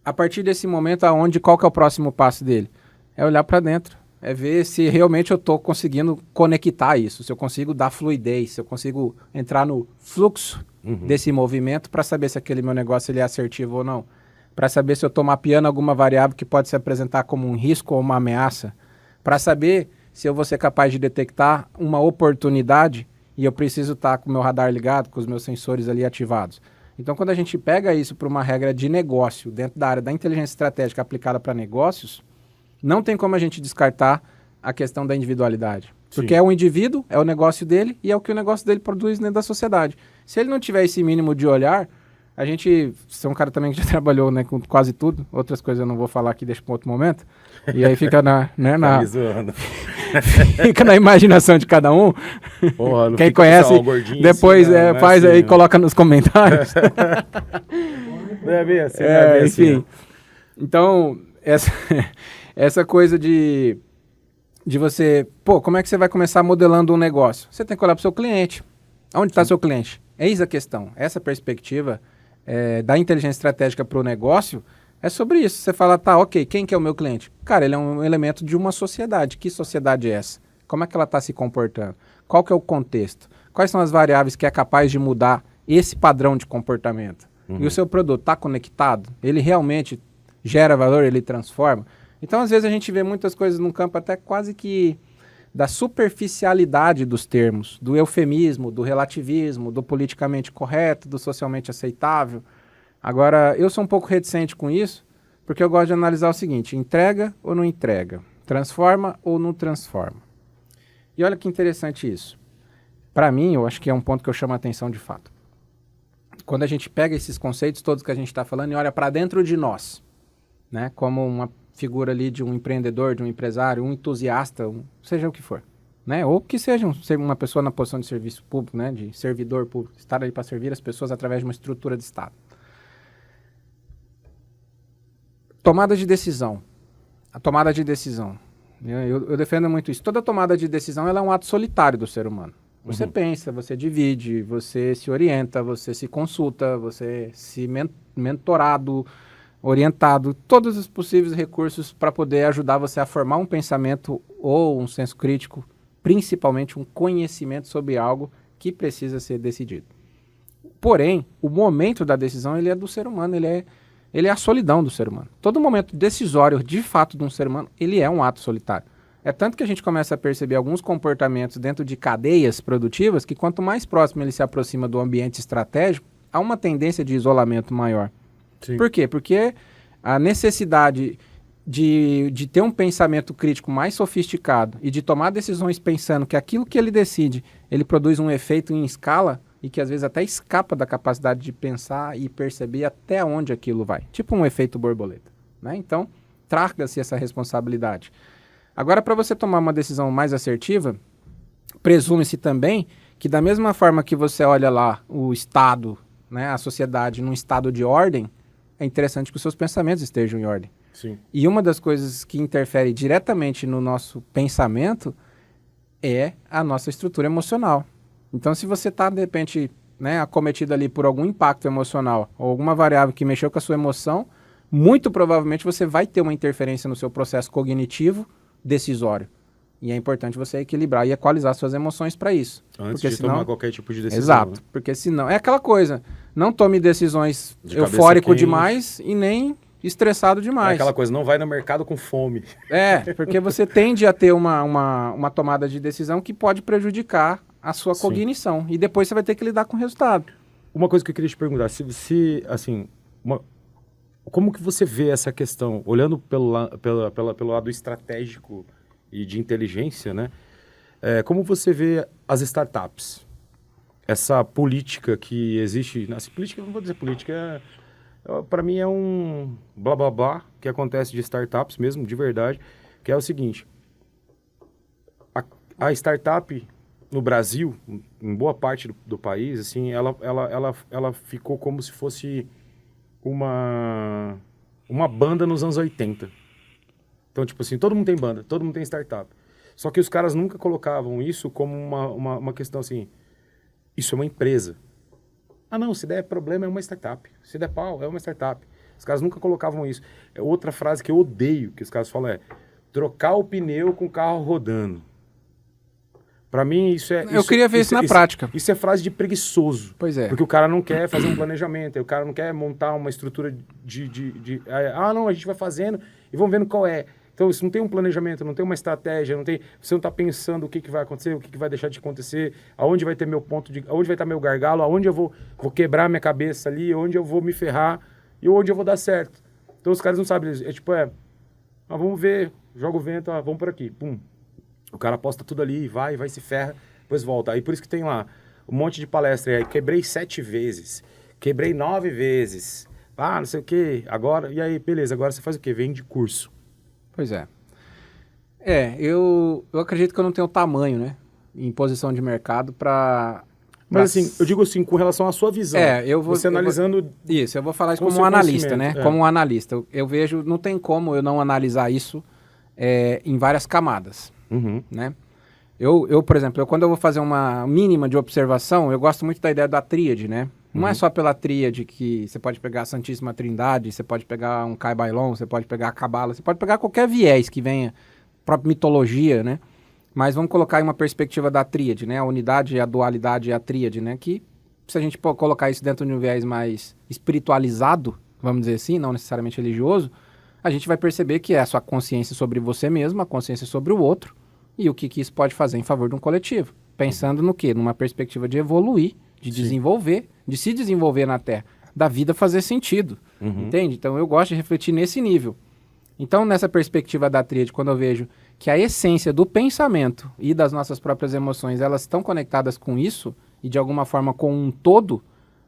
A partir desse momento, qual que é o próximo passo dele? É olhar para dentro, é ver se realmente eu estou conseguindo conectar isso, se eu consigo dar fluidez, se eu consigo entrar no fluxo desse movimento para saber se aquele meu negócio ele é assertivo ou não, para saber se eu estou mapeando alguma variável que pode se apresentar como um risco ou uma ameaça, para saber se eu vou ser capaz de detectar uma oportunidade e eu preciso estar com o meu radar ligado, com os meus sensores ali ativados. Então, quando a gente pega isso para uma regra de negócio, dentro da área da inteligência estratégica aplicada para negócios, não tem como a gente descartar a questão da individualidade. Porque é o indivíduo, é o negócio dele e é o que o negócio dele produz dentro da sociedade. Se ele não tiver esse mínimo de olhar, a gente... Você é um cara também que já trabalhou, né, com quase tudo. Outras coisas eu não vou falar aqui, deixa para outro momento. E aí fica fica na imaginação de cada um. Porra, quem conhece, depois faz aí e coloca nos comentários. Não é bem assim, não é bem assim. Enfim, então, essa coisa de você... Pô, como é que você vai começar modelando um negócio? Você tem que olhar para o seu cliente. Onde está seu cliente? Eis a questão. Essa perspectiva da inteligência estratégica para o negócio é sobre isso. Você fala, tá, ok, quem que é o meu cliente? Cara, ele é um elemento de uma sociedade. Que sociedade é essa? Como é que ela está se comportando? Qual que é o contexto? Quais são as variáveis que é capaz de mudar esse padrão de comportamento? E o seu produto está conectado? Ele realmente gera valor? Ele transforma? Então, às vezes, a gente vê muitas coisas num campo até quase que da superficialidade dos termos, do eufemismo, do relativismo, do politicamente correto, do socialmente aceitável. Agora, eu sou um pouco reticente com isso, porque eu gosto de analisar o seguinte: entrega ou não entrega? Transforma ou não transforma? E olha que interessante isso. Para mim, eu acho que é um ponto que eu chamo a atenção de fato. Quando a gente pega esses conceitos todos que a gente está falando e olha para dentro de nós, né, como uma figura ali de um empreendedor, de um empresário, um entusiasta, seja o que for, né? Ou que seja uma pessoa na posição de serviço público, né, de servidor público, estar ali para servir as pessoas através de uma estrutura de Estado. Tomada de decisão. A tomada de decisão. Eu defendo muito isso. Toda tomada de decisão ela é um ato solitário do ser humano. Você pensa, você divide, você se orienta, você se consulta, você se mentorado, orientado, todos os possíveis recursos para poder ajudar você a formar um pensamento ou um senso crítico, principalmente um conhecimento sobre algo que precisa ser decidido. Porém, o momento da decisão ele é do ser humano, ele é a solidão do ser humano. Todo momento decisório, de fato, de um ser humano, ele é um ato solitário. É tanto que a gente começa a perceber alguns comportamentos dentro de cadeias produtivas que quanto mais próximo ele se aproxima do ambiente estratégico, há uma tendência de isolamento maior. Sim. Por quê? Porque a necessidade de ter um pensamento crítico mais sofisticado e de tomar decisões pensando que aquilo que ele decide, ele produz um efeito em escala e que às vezes até escapa da capacidade de pensar e perceber até onde aquilo vai. Tipo um efeito borboleta, né? Então, traga-se essa responsabilidade. Agora, para você tomar uma decisão mais assertiva, presume-se também que da mesma forma que você olha lá o Estado, né, a sociedade num estado de ordem, é interessante que os seus pensamentos estejam em ordem. Sim. E uma das coisas que interfere diretamente no nosso pensamento é a nossa estrutura emocional. Então, se você está, de repente, né, acometido ali por algum impacto emocional ou alguma variável que mexeu com a sua emoção, muito provavelmente você vai ter uma interferência no seu processo cognitivo decisório. E é importante você equilibrar e equalizar suas emoções para isso. Antes porque de senão... tomar qualquer tipo de decisão. Exato, Né? porque senão... É aquela coisa, não tome decisões De cabeça eufórico quente. demais e nem estressado É demais. aquela coisa, não vai no mercado com fome. Porque você tende a ter uma tomada de decisão que pode prejudicar a sua Sim. cognição. E depois você vai ter que lidar com o resultado. Uma coisa que eu queria te perguntar, assim, como que você vê essa questão, olhando pelo lado estratégico e de inteligência, né? Como você vê as startups? Essa política que existe, essa política, não vou dizer política, para mim é um blá blá blá que acontece de startups mesmo, de verdade, que é o seguinte, a startup no Brasil, em boa parte do país, assim, ela ficou como se fosse uma banda nos anos 80. Então, tipo assim, todo mundo tem banda, todo mundo tem startup. Só que os caras nunca colocavam isso como uma questão assim, isso é uma empresa. Ah, não, se der problema é uma startup. Se der pau, é uma startup. Os caras nunca colocavam isso. Outra frase que eu odeio, que os caras falam é trocar o pneu com o carro rodando. Pra mim, isso é... Eu queria ver isso na prática. Isso é frase de preguiçoso. Pois é. Porque o cara não quer fazer um planejamento, o cara não quer montar uma estrutura não, a gente vai fazendo e vamos vendo qual é. Então, isso não tem um planejamento, não tem uma estratégia, você não está pensando o que vai acontecer, o que vai deixar de acontecer, aonde vai ter meu ponto aonde vai estar meu gargalo, aonde eu vou quebrar minha cabeça ali, onde eu vou me ferrar e onde eu vou dar certo. Então, os caras não sabem, vamos ver, joga o vento, vamos por aqui, pum. O cara aposta tudo ali, vai se ferra, depois volta. Aí por isso que tem lá um monte de palestra aí, quebrei 7 vezes, quebrei 9 vezes, não sei o quê, agora, e aí, beleza, agora você faz o quê? Vende curso. Pois é. Eu acredito que eu não tenho tamanho, né, em posição de mercado para... Mas assim, eu digo assim, com relação à sua visão. Você analisando... Eu vou falar isso como um analista, né? Como um analista. Eu vejo, não tem como eu não analisar isso em várias camadas, né? Por exemplo, quando eu vou fazer uma mínima de observação, eu gosto muito da ideia da tríade, né? Não é só pela tríade que você pode pegar a Santíssima Trindade, você pode pegar um Kai Bailon, você pode pegar a Cabala, você pode pegar qualquer viés que venha, própria mitologia, né? Mas vamos colocar em uma perspectiva da tríade, né? A unidade, a dualidade e a tríade, né? Que se a gente colocar isso dentro de um viés mais espiritualizado, vamos dizer assim, não necessariamente religioso, a gente vai perceber que é a sua consciência sobre você mesmo, a consciência sobre o outro e o que isso pode fazer em favor de um coletivo. Pensando no quê? Numa perspectiva de evoluir, de desenvolver, de se desenvolver na Terra, da vida fazer sentido, entende? Então eu gosto de refletir nesse nível. Então nessa perspectiva da tríade, quando eu vejo que a essência do pensamento e das nossas próprias emoções, elas estão conectadas com isso e de alguma forma com um todo,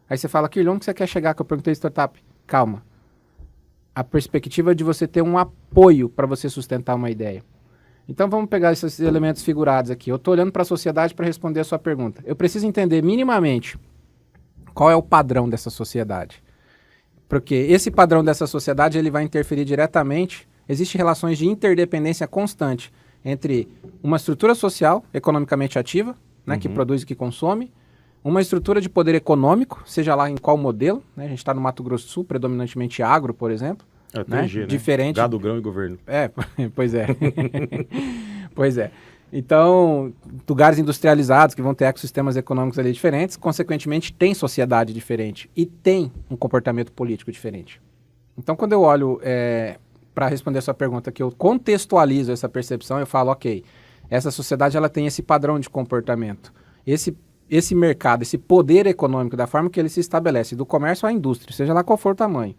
aí você fala, Kirley, onde você quer chegar? Que eu perguntei startup. Calma. A perspectiva de você ter um apoio para você sustentar uma ideia. Então vamos pegar esses elementos figurados aqui. Eu estou olhando para a sociedade para responder a sua pergunta. Eu preciso entender minimamente qual é o padrão dessa sociedade. Porque esse padrão dessa sociedade ele vai interferir diretamente. Existem relações de interdependência constante entre uma estrutura social economicamente ativa, né, que produz e que consome, uma estrutura de poder econômico, seja lá em qual modelo, né, a gente está no Mato Grosso do Sul, predominantemente agro, por exemplo. Né? TG, né? Diferente. Gado, grão e governo. Pois é. Pois é. Então, lugares industrializados que vão ter ecossistemas econômicos ali diferentes, consequentemente tem sociedade diferente e tem um comportamento político diferente. Então, quando eu olho para responder a sua pergunta, que eu contextualizo essa percepção, eu falo, ok, essa sociedade ela tem esse padrão de comportamento, esse mercado, esse poder econômico, da forma que ele se estabelece, do comércio à indústria, seja lá qual for o tamanho.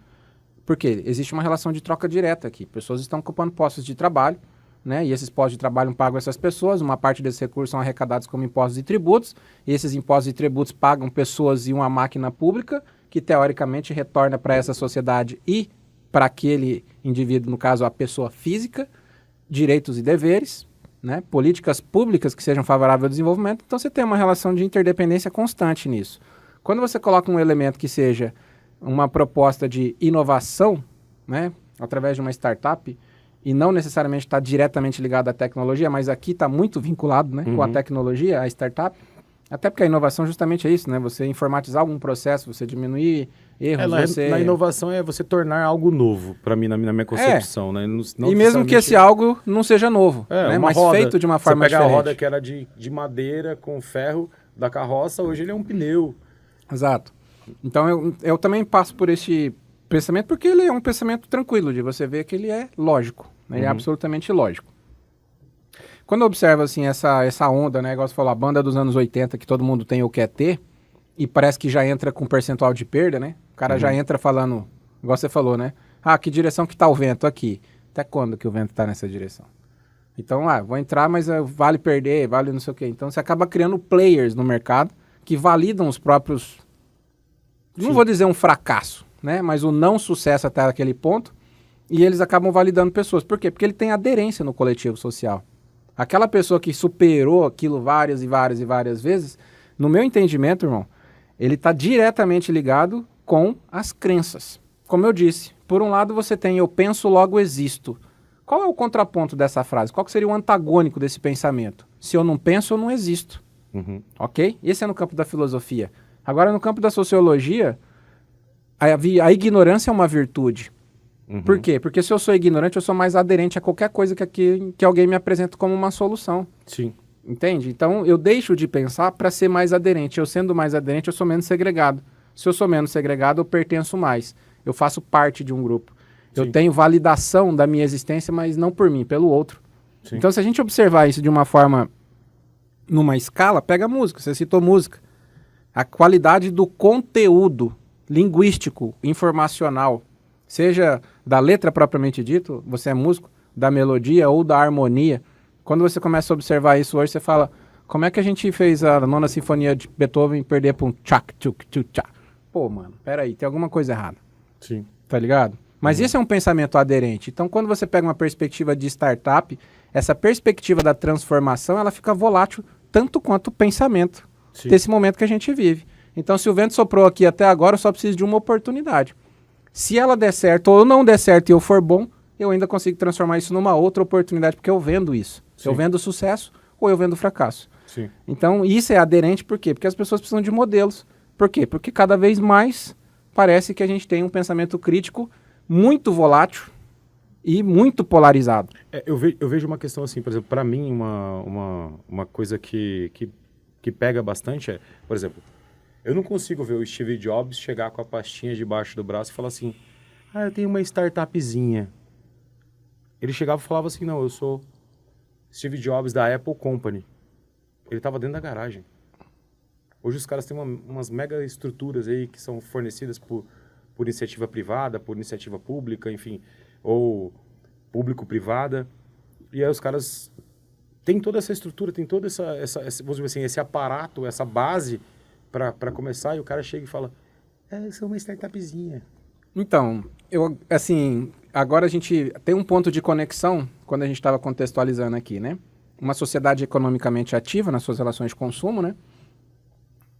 Porque existe uma relação de troca direta aqui. Pessoas estão ocupando postos de trabalho, né? E esses postos de trabalho pagam essas pessoas. Uma parte desses recursos são arrecadados como impostos e tributos. E esses impostos e tributos pagam pessoas e uma máquina pública que, teoricamente, retorna para essa sociedade e para aquele indivíduo, no caso, a pessoa física, direitos e deveres, né? Políticas públicas que sejam favoráveis ao desenvolvimento. Então, você tem uma relação de interdependência constante nisso. Quando você coloca um elemento que seja uma proposta de inovação, né, através de uma startup, e não necessariamente está diretamente ligado à tecnologia, mas aqui está muito vinculado, né, com a tecnologia, a startup. Até porque a inovação justamente é isso, né? Você informatizar algum processo, você diminuir erros, Na inovação é você tornar algo novo, para mim, na minha concepção, né? Não e mesmo que esse algo não seja novo, né? Mas roda, feito de uma forma diferente. Você pega a roda que era de madeira com ferro da carroça, hoje ele é um pneu. Exato. Então eu também passo por esse pensamento porque ele é um pensamento tranquilo, de você ver que ele é lógico, né? Ele é absolutamente lógico. Quando eu observo assim, essa onda, né, igual você falou, a banda dos anos 80 que todo mundo tem ou quer ter, e parece que já entra com percentual de perda, né? O cara já entra falando, igual você falou, né? Ah, que direção que tá o vento aqui? Até quando que o vento tá nessa direção? Então, vou entrar, mas vale perder, vale não sei o quê. Então você acaba criando players no mercado que validam os próprios, não vou dizer um fracasso, né? Mas o não sucesso até aquele ponto, e eles acabam validando pessoas. Por quê? Porque ele tem aderência no coletivo social. Aquela pessoa que superou aquilo várias e várias e várias vezes, no meu entendimento, irmão, ele está diretamente ligado com as crenças. Como eu disse, por um lado você tem eu penso, logo existo. Qual é o contraponto dessa frase? Qual que seria o antagônico desse pensamento? Se eu não penso, eu não existo. Ok? Esse é no campo da filosofia. Agora, no campo da sociologia, a ignorância é uma virtude. Por quê? Porque se eu sou ignorante, eu sou mais aderente a qualquer coisa que alguém me apresenta como uma solução. Sim. Entende? Então, eu deixo de pensar para ser mais aderente. Eu sendo mais aderente, eu sou menos segregado. Se eu sou menos segregado, eu pertenço mais. Eu faço parte de um grupo. Sim. Eu tenho validação da minha existência, mas não por mim, pelo outro. Sim. Então, se a gente observar isso de uma forma, numa escala, pega a música. Você citou música. A qualidade do conteúdo linguístico, informacional, seja da letra propriamente dito, você é músico, da melodia ou da harmonia. Quando você começa a observar isso hoje, você fala, como é que a gente fez a nona sinfonia de Beethoven perder para um tchac, tchuk, tchuk, tchak? Pô, mano, peraí, tem alguma coisa errada. Sim. Tá ligado? Mas esse é um pensamento aderente. Então, quando você pega uma perspectiva de startup, essa perspectiva da transformação, ela fica volátil tanto quanto o pensamento desse momento que a gente vive. Então, se o vento soprou aqui até agora, eu só preciso de uma oportunidade. Se ela der certo ou não der certo e eu for bom, eu ainda consigo transformar isso numa outra oportunidade, porque eu vendo isso. Sim. Eu vendo sucesso ou eu vendo fracasso. Sim. Então, isso é aderente por quê? Porque as pessoas precisam de modelos. Por quê? Porque cada vez mais parece que a gente tem um pensamento crítico muito volátil e muito polarizado. Eu vejo uma questão assim, por exemplo, para mim, uma coisa que pega bastante é, por exemplo, eu não consigo ver o Steve Jobs chegar com a pastinha debaixo do braço e falar assim, eu tenho uma startupzinha. Ele chegava e falava assim, não, eu sou Steve Jobs da Apple Company. Ele estava dentro da garagem. Hoje os caras têm umas mega estruturas aí que são fornecidas por iniciativa privada, por iniciativa pública, enfim, ou público-privada. E aí os caras têm toda essa estrutura, tem toda vamos dizer assim, esse aparato, essa base para começar, e o cara chega e fala, eu sou uma startupzinha. Então, agora a gente tem um ponto de conexão quando a gente estava contextualizando aqui, né? Uma sociedade economicamente ativa nas suas relações de consumo, né?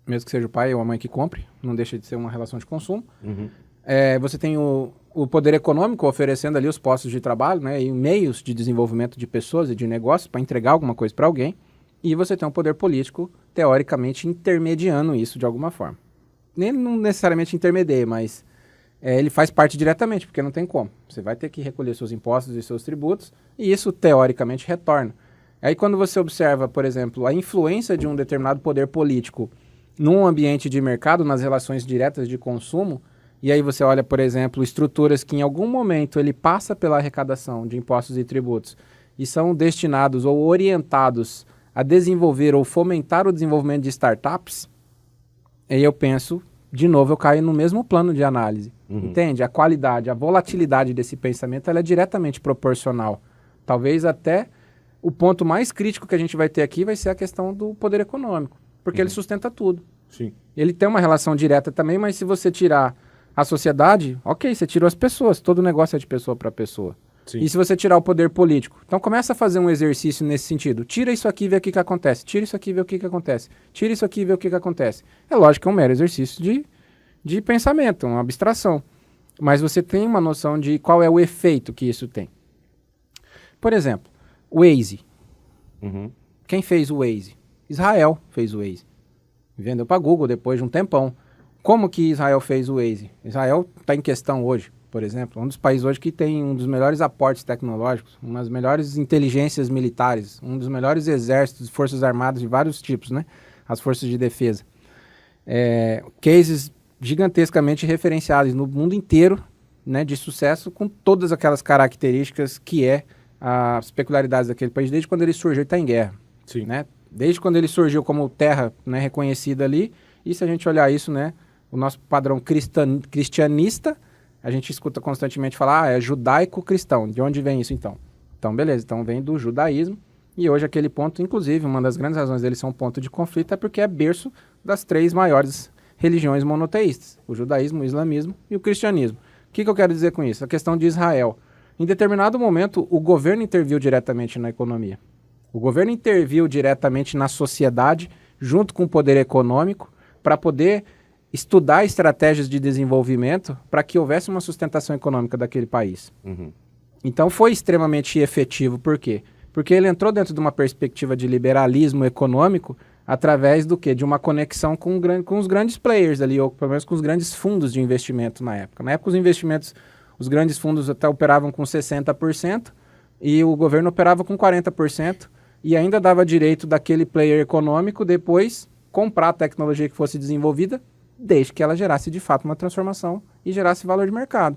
Mesmo que seja o pai ou a mãe que compre, não deixa de ser uma relação de consumo. Você tem o poder econômico oferecendo ali os postos de trabalho, né? E meios de desenvolvimento de pessoas e de negócios para entregar alguma coisa para alguém. E você tem um poder político, teoricamente, intermediando isso de alguma forma. Nem não necessariamente intermedia, mas ele faz parte diretamente, porque não tem como. Você vai ter que recolher seus impostos e seus tributos, e isso, teoricamente, retorna. Aí, quando você observa, por exemplo, a influência de um determinado poder político num ambiente de mercado, nas relações diretas de consumo, e aí você olha, por exemplo, estruturas que em algum momento ele passa pela arrecadação de impostos e tributos e são destinados ou orientados a desenvolver ou fomentar o desenvolvimento de startups, aí eu penso, de novo, eu caio no mesmo plano de análise. Entende? A qualidade, a volatilidade desse pensamento, ela é diretamente proporcional. Talvez até o ponto mais crítico que a gente vai ter aqui vai ser a questão do poder econômico, porque ele sustenta tudo. Sim. Ele tem uma relação direta também, mas se você tirar a sociedade, ok, você tirou as pessoas, todo negócio é de pessoa para pessoa. Sim. E se você tirar o poder político? Então começa a fazer um exercício nesse sentido. Tira isso aqui e vê o que acontece. Tira isso aqui e vê o que acontece. Tira isso aqui e vê o que acontece. É lógico que é um mero exercício de pensamento, uma abstração. Mas você tem uma noção de qual é o efeito que isso tem. Por exemplo, o Waze. Uhum. Quem fez o Waze? Israel fez o Waze. Vendeu para Google depois de um tempão. Como que Israel fez o Waze? Israel está em questão hoje, por exemplo. Um dos países hoje que tem um dos melhores aportes tecnológicos, uma das melhores inteligências militares, um dos melhores exércitos, forças armadas de vários tipos, né? As forças de defesa. Cases gigantescamente referenciados no mundo inteiro, né, de sucesso, com todas aquelas características que as peculiaridades daquele país, desde quando ele surgiu e está em guerra. Sim. Né? Desde quando ele surgiu como terra, né, reconhecida ali, e se a gente olhar isso, né, o nosso padrão cristianista, a gente escuta constantemente falar, é judaico-cristão. De onde vem isso, então? Então, beleza, então vem do judaísmo, e hoje aquele ponto, inclusive, uma das grandes razões dele ser um ponto de conflito é porque é berço das 3 maiores religiões monoteístas, o judaísmo, o islamismo e o cristianismo. O que eu quero dizer com isso? A questão de Israel. Em determinado momento, o governo interviu diretamente na economia. O governo interviu diretamente na sociedade, junto com o poder econômico, para poder estudar estratégias de desenvolvimento para que houvesse uma sustentação econômica daquele país. Uhum. Então foi extremamente efetivo. Por quê? Porque ele entrou dentro de uma perspectiva de liberalismo econômico através do quê? De uma conexão com os grandes players ali, ou pelo menos com os grandes fundos de investimento na época. Na época os grandes fundos até operavam com 60% e o governo operava com 40% e ainda dava direito daquele player econômico depois comprar a tecnologia que fosse desenvolvida, desde que ela gerasse de fato uma transformação e gerasse valor de mercado.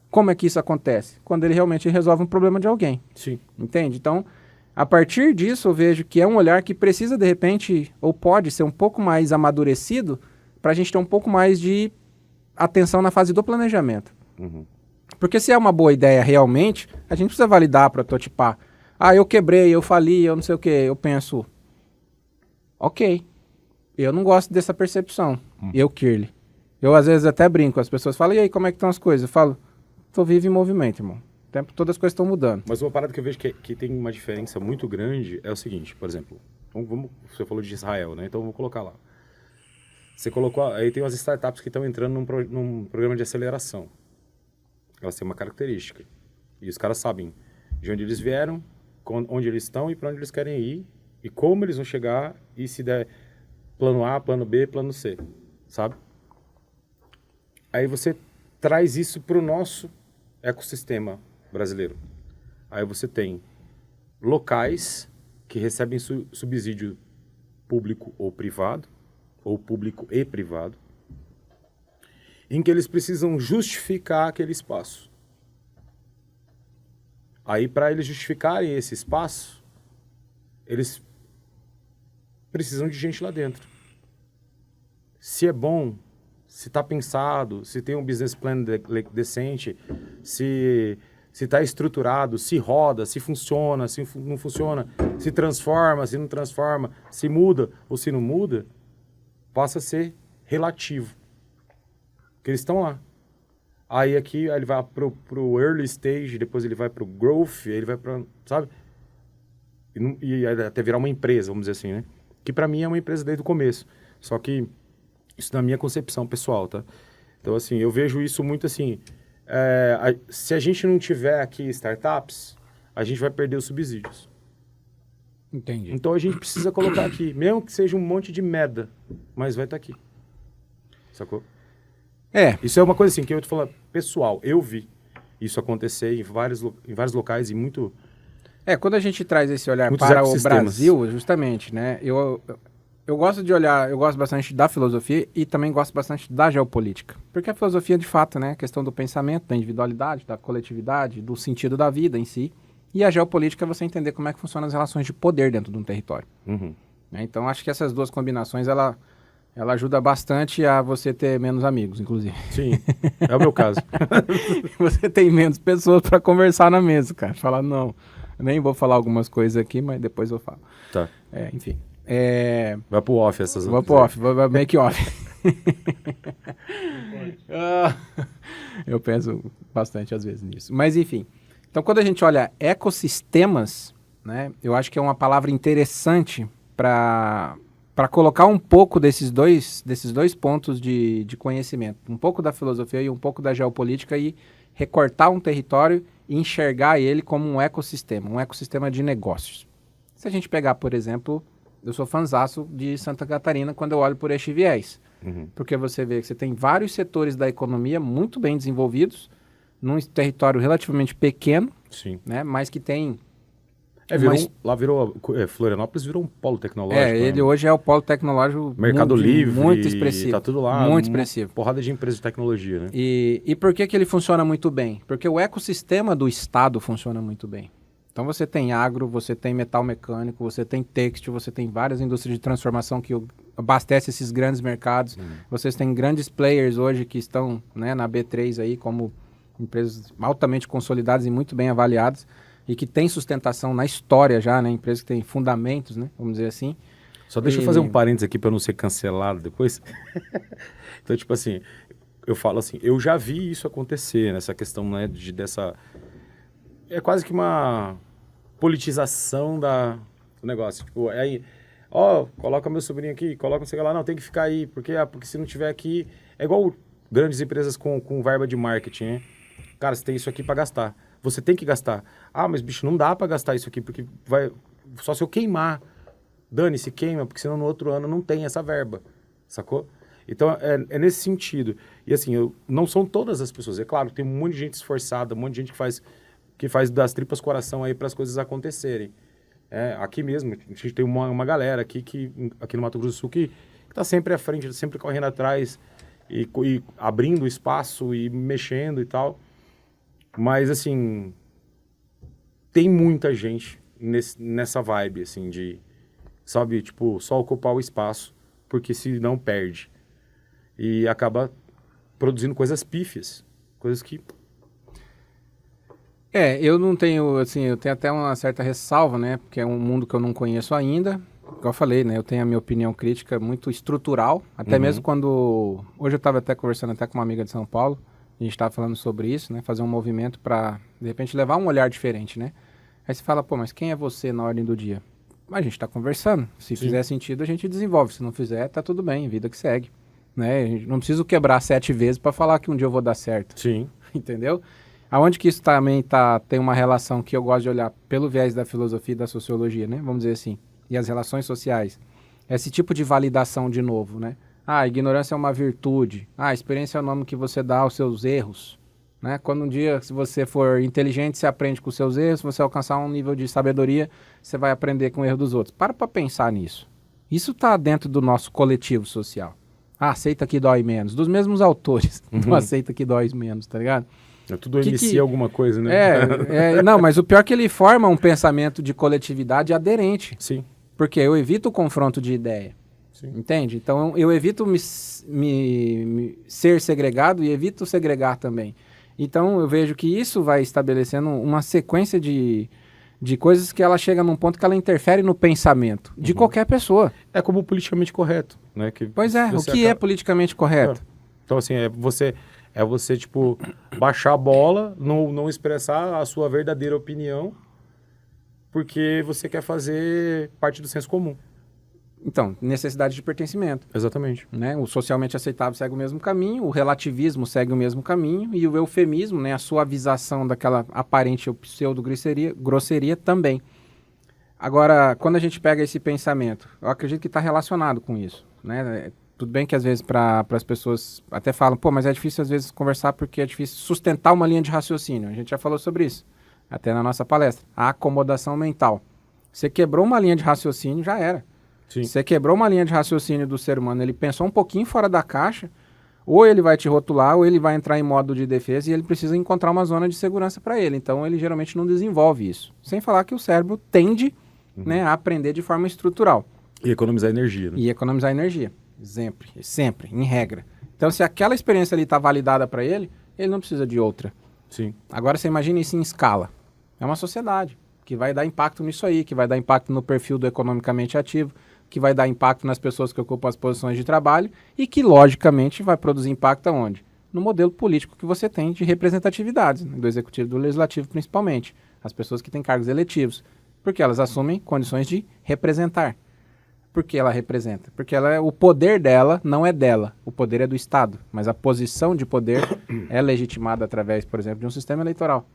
Como é que isso acontece? Quando ele realmente resolve um problema de alguém. Sim. Entende? Então, a partir disso, eu vejo que é um olhar que precisa, de repente, ou pode ser um pouco mais amadurecido para a gente ter um pouco mais de atenção na fase do planejamento. Uhum. Porque se é uma boa ideia realmente, a gente precisa validar, prototipar. Ah, eu quebrei, eu fali, eu não sei o quê. Eu penso, ok, eu não gosto dessa percepção. Eu, Kirley. Eu, às vezes, até brinco. As pessoas falam, e aí, como é que estão as coisas? Eu falo, tô vivo em movimento, irmão. O tempo todo as coisas estão mudando. Mas uma parada que eu vejo que tem uma diferença muito grande é o seguinte, por exemplo, você falou de Israel, né? Então vamos colocar lá. Você colocou, aí tem umas startups que estão entrando num programa de aceleração. Elas têm uma característica. E os caras sabem de onde eles vieram, onde eles estão e para onde eles querem ir, e como eles vão chegar, e se der plano A, plano B, plano C, sabe? Aí você traz isso para o nosso ecossistema brasileiro. Aí você tem locais que recebem subsídio público ou privado, ou público e privado, em que eles precisam justificar aquele espaço. Aí, para eles justificarem esse espaço, eles precisam de gente lá dentro. Se é bom, se está pensado, se tem um business plan decente, se está estruturado, se roda, se funciona, se não funciona, se transforma, se não transforma, se muda ou se não muda, passa a ser relativo. Porque eles estão lá. Aí aqui ele vai pro early stage, depois ele vai pro growth, aí ele vai para, sabe? E até virar uma empresa, vamos dizer assim, né? Que para mim é uma empresa desde o começo. Só que isso na minha concepção pessoal, tá? Então, assim, eu vejo isso muito assim... se a gente não tiver aqui startups, a gente vai perder os subsídios. Entendi. Então, a gente precisa colocar aqui, mesmo que seja um monte de merda, mas vai estar aqui. Sacou? Isso é uma coisa assim, que eu te falo, pessoal, eu vi isso acontecer em vários locais e muito... Quando a gente traz esse olhar muitos para o ecossistemas. Brasil, justamente, né? Eu gosto de olhar, eu gosto bastante da filosofia e também gosto bastante da geopolítica. Porque a filosofia, de fato, né, a questão do pensamento, da individualidade, da coletividade, do sentido da vida em si. E a geopolítica é você entender como é que funcionam as relações de poder dentro de um território. Uhum. Então, acho que essas duas combinações, ela ajuda bastante a você ter menos amigos, inclusive. Sim, é o meu caso. Você tem menos pessoas para conversar na mesa, cara. Falar, não, eu nem vou falar algumas coisas aqui, mas depois eu falo. Tá. Enfim. Vai pro off essas Vou pro off, vai make off. Eu penso bastante às vezes nisso. Mas enfim, então quando a gente olha ecossistemas, né, eu acho que é uma palavra interessante para colocar um pouco desses dois pontos de conhecimento. Um pouco da filosofia e um pouco da geopolítica e recortar um território e enxergar ele como um ecossistema de negócios. Se a gente pegar, por exemplo, eu sou fãzaço de Santa Catarina quando eu olho por este viés. Porque você vê que você tem vários setores da economia muito bem desenvolvidos, num território relativamente pequeno, Sim. né, mas que tem... Lá virou, Florianópolis virou um polo tecnológico. Ele hoje é o polo tecnológico Mercado Livre, muito expressivo. Tá tudo lá. Muito expressivo. Porrada de empresas de tecnologia, né? E por que ele funciona muito bem? Porque o ecossistema do Estado funciona muito bem. Então você tem agro, você tem metal mecânico, você tem têxtil, você tem várias indústrias de transformação que abastecem esses grandes mercados. Vocês têm grandes players hoje que estão, né, na B3 aí como empresas altamente consolidadas e muito bem avaliadas e que têm sustentação na história já, né? Empresas que têm fundamentos, né? Vamos dizer assim. Só deixa eu fazer um parênteses aqui para não ser cancelado depois. Então, tipo assim, eu falo assim, eu já vi isso acontecer, nessa questão, né, dessa... É quase que uma politização do negócio. Tipo, aí, coloca meu sobrinho aqui, coloca não sei o que lá. Não, tem que ficar aí, porque se não tiver aqui... É igual grandes empresas com verba de marketing, né? Cara, você tem isso aqui para gastar. Você tem que gastar. Ah, mas bicho, não dá para gastar isso aqui, porque vai... Só se eu queimar. Dane-se, queima, porque senão no outro ano não tem essa verba. Sacou? Então, é nesse sentido. E assim, não são todas as pessoas. É claro, tem um monte de gente esforçada, um monte de gente que faz das tripas coração aí para as coisas acontecerem. Aqui mesmo, a gente tem uma galera aqui no Mato Grosso do Sul que está sempre à frente, sempre correndo atrás e abrindo espaço e mexendo e tal. Mas, assim, tem muita gente nessa vibe, assim, de, sabe, tipo, só ocupar o espaço, porque se não perde. E acaba produzindo coisas pífias, coisas que... Eu não tenho, assim, eu tenho até uma certa ressalva, né, porque é um mundo que eu não conheço ainda. Como eu falei, né, eu tenho a minha opinião crítica muito estrutural, até mesmo quando... Hoje eu estava até conversando até com uma amiga de São Paulo, a gente estava falando sobre isso, né? Fazer um movimento para, de repente, levar um olhar diferente, né? Aí você fala, pô, mas quem é você na ordem do dia? A gente está conversando. Se fizer sentido, a gente desenvolve. Se não fizer, tá tudo bem, vida que segue. Né? A gente não precisa quebrar 7 vezes para falar que um dia eu vou dar certo. Sim. Entendeu? Aonde que isso também tem uma relação que eu gosto de olhar pelo viés da filosofia e da sociologia, né? Vamos dizer assim. E as relações sociais. Esse tipo de validação de novo, né? A ignorância é uma virtude. A experiência é o nome que você dá aos seus erros. Né? Quando um dia, se você for inteligente, você aprende com os seus erros, se você alcançar um nível de sabedoria, você vai aprender com o erro dos outros. Para pensar nisso. Isso está dentro do nosso coletivo social. Aceita que dói menos. Dos mesmos autores. Não aceita que dói menos, tá ligado? Tudo inicia alguma coisa, né? Não, mas o pior é que ele forma um pensamento de coletividade aderente. Sim. Porque eu evito o confronto de ideia. Sim. Entende? Então, eu evito me ser segregado e evito segregar também. Então, eu vejo que isso vai estabelecendo uma sequência de coisas que ela chega num ponto que ela interfere no pensamento de qualquer pessoa. É como o politicamente correto, né? Pois é, o que é politicamente correto? Então, assim, é você, tipo, baixar a bola, não expressar a sua verdadeira opinião, porque você quer fazer parte do senso comum. Então, necessidade de pertencimento. Exatamente. Né? O socialmente aceitável segue o mesmo caminho, o relativismo segue o mesmo caminho e o eufemismo, né, a suavização daquela aparente pseudo-grosseria também. Agora, quando a gente pega esse pensamento, eu acredito que está relacionado com isso. Né? Tudo bem que às vezes para as pessoas até falam, pô, mas é difícil às vezes conversar porque é difícil sustentar uma linha de raciocínio. A gente já falou sobre isso, até na nossa palestra. A acomodação mental. Você quebrou uma linha de raciocínio, já era. Sim. Você quebrou uma linha de raciocínio do ser humano, ele pensou um pouquinho fora da caixa, ou ele vai te rotular, ou ele vai entrar em modo de defesa e ele precisa encontrar uma zona de segurança para ele. Então, ele geralmente não desenvolve isso. Sem falar que o cérebro tende né, a aprender de forma estrutural. E economizar energia. Né? E economizar energia. Sempre, em regra. Então, se aquela experiência ali está validada para ele, ele não precisa de outra. Sim. Agora, você imagina isso em escala. É uma sociedade que vai dar impacto nisso aí, que vai dar impacto no perfil do economicamente ativo, que vai dar impacto nas pessoas que ocupam as posições de trabalho e que, logicamente, vai produzir impacto aonde? No modelo político que você tem de representatividades, né? Do executivo e do legislativo, principalmente. As pessoas que têm cargos eletivos. Porque elas assumem condições de representar. Por que ela representa? Porque o poder dela não é dela. O poder é do Estado. Mas a posição de poder é legitimada através, por exemplo, de um sistema eleitoral.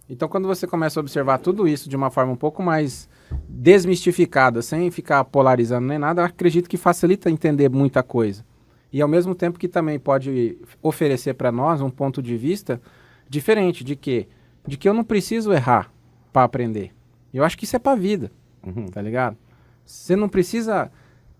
Então, quando você começa a observar tudo isso de uma forma um pouco mais desmistificada, sem ficar polarizando nem nada, eu acredito que facilita entender muita coisa. E ao mesmo tempo que também pode oferecer para nós um ponto de vista diferente de quê? De que eu não preciso errar para aprender. Eu acho que isso é para a vida, tá ligado? Você não precisa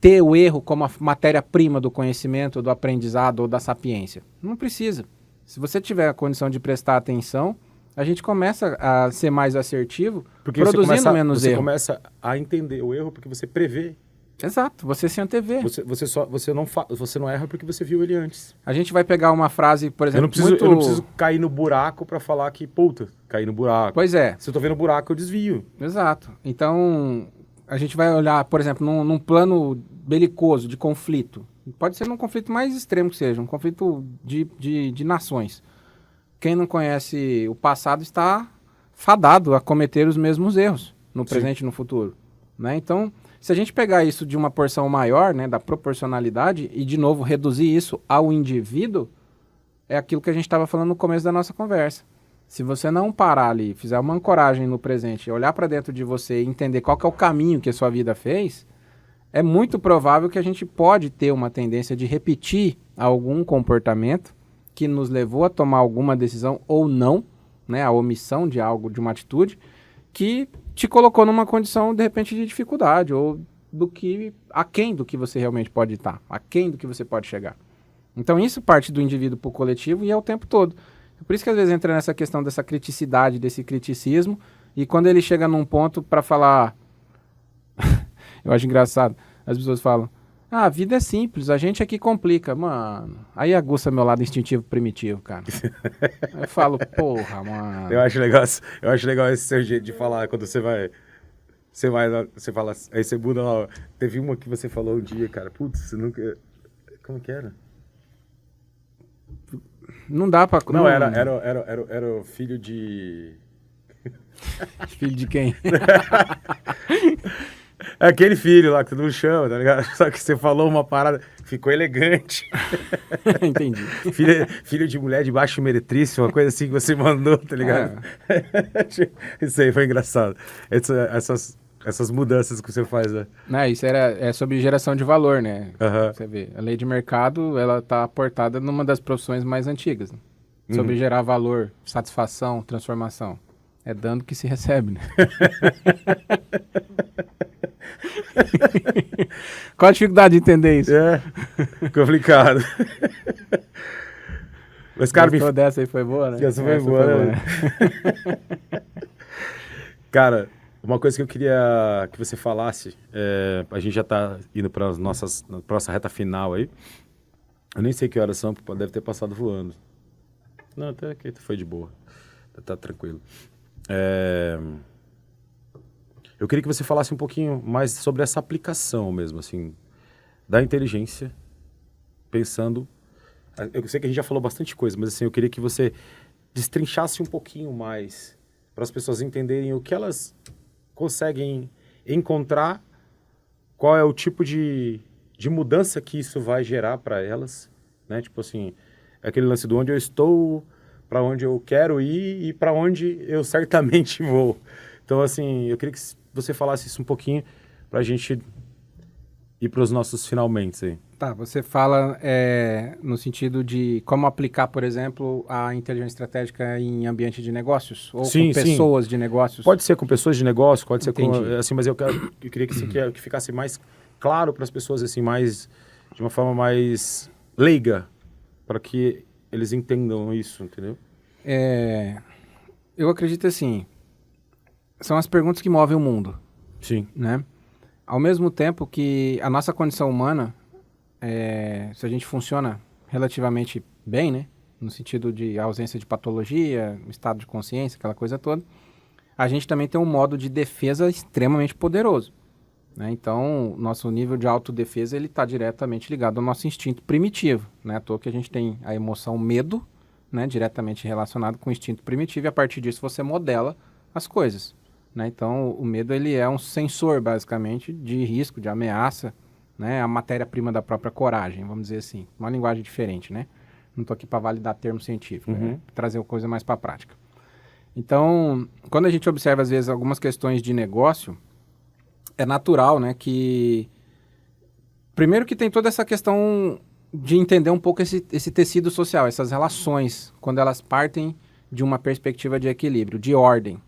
ter o erro como a matéria-prima do conhecimento, do aprendizado ou da sapiência. Não precisa. Se você tiver a condição de prestar atenção, a gente começa a ser mais assertivo, Porque produzindo menos erro. Você começa a entender o erro porque você prevê. Exato, você se antevê. Você não erra porque você viu ele antes. A gente vai pegar uma frase, por exemplo, Eu não preciso cair no buraco para falar que, puta, caí no buraco. Pois é. Se eu tô vendo buraco, eu desvio. Exato. Então, a gente vai olhar, por exemplo, num plano belicoso, de conflito. Pode ser num conflito mais extremo que seja, um conflito de nações. Quem não conhece o passado está fadado a cometer os mesmos erros no presente e no futuro, né? Então, se a gente pegar isso de uma porção maior, né, da proporcionalidade, e de novo reduzir isso ao indivíduo, é aquilo que a gente estava falando no começo da nossa conversa. Se você não parar ali, fizer uma ancoragem no presente, olhar para dentro de você e entender qual que é o caminho que a sua vida fez, é muito provável que a gente pode ter uma tendência de repetir algum comportamento que nos levou a tomar alguma decisão ou não, né, a omissão de algo, de uma atitude, que te colocou numa condição, de repente, de dificuldade, ou aquém do que você realmente pode estar, aquém do que você pode chegar. Então, isso parte do indivíduo para o coletivo e é o tempo todo. Por isso que, às vezes, entra nessa questão dessa criticidade, desse criticismo, e quando ele chega num ponto para falar... Eu acho engraçado, as pessoas falam, a vida é simples, a gente é que complica. Mano, aí aguça meu lado instintivo primitivo, cara. Eu falo, porra, mano. Eu acho legal esse seu jeito de falar quando você fala, aí você muda lá. Teve uma que você falou um dia, cara. Putz, você nunca. Como que era? Não dá pra. Não, era o filho de. Filho de quem? É aquele filho lá que todo mundo chama, tá ligado? Só que você falou uma parada, ficou elegante. Entendi. Filho de mulher de baixo meretriz, uma coisa assim que você mandou, tá ligado? Isso aí foi engraçado. Essas mudanças que você faz, né? Não, isso é sobre geração de valor, né? Uhum. Você vê, a lei de mercado, ela tá aportada numa das profissões mais antigas, né? Sobre gerar valor, satisfação, transformação. É dando que se recebe, né? Qual a dificuldade de entender isso? É, complicado. Mas, cara, dessa aí foi boa, né? Essa foi boa, né? Cara, uma coisa que eu queria que você falasse, a gente já tá indo para nossa reta final aí. Eu nem sei que horas são, deve ter passado voando. Não, até que foi de boa. Tá tranquilo. Eu queria que você falasse um pouquinho mais sobre essa aplicação mesmo, assim, da inteligência, pensando... Eu sei que a gente já falou bastante coisa, mas assim, eu queria que você destrinchasse um pouquinho mais para as pessoas entenderem o que elas conseguem encontrar, qual é o tipo de mudança que isso vai gerar para elas, né? Tipo assim, aquele lance do onde eu estou, para onde eu quero ir e para onde eu certamente vou. Então, assim, eu queria que você falasse isso um pouquinho para a gente ir para os nossos finalmente aí. Tá, você fala no sentido de como aplicar, por exemplo, a inteligência estratégica em ambiente de negócios? Ou Sim, com pessoas de negócios? Pode ser com pessoas de negócio, pode ser Entendi. com... Assim, mas eu queria que ficasse mais claro para as pessoas, assim, de uma forma mais leiga, para que eles entendam isso, entendeu? Eu acredito assim, são as perguntas que movem o mundo, Sim. né? Ao mesmo tempo que a nossa condição humana, se a gente funciona relativamente bem, né? No sentido de ausência de patologia, estado de consciência, aquela coisa toda, a gente também tem um modo de defesa extremamente poderoso, né? Então, nosso nível de autodefesa ele está diretamente ligado ao nosso instinto primitivo, né? À toa que a gente tem a emoção medo, né? Diretamente relacionado com o instinto primitivo, e a partir disso você modela as coisas, né? Então, o medo ele é um sensor, basicamente, de risco, de ameaça, né? A matéria-prima da própria coragem, vamos dizer assim. Uma linguagem diferente, né? Não estou aqui para validar termo científico, trazer a coisa mais para a prática. Então, quando a gente observa, às vezes, algumas questões de negócio, é natural, né, que... Primeiro que tem toda essa questão de entender um pouco esse tecido social, essas relações, quando elas partem de uma perspectiva de equilíbrio, de ordem,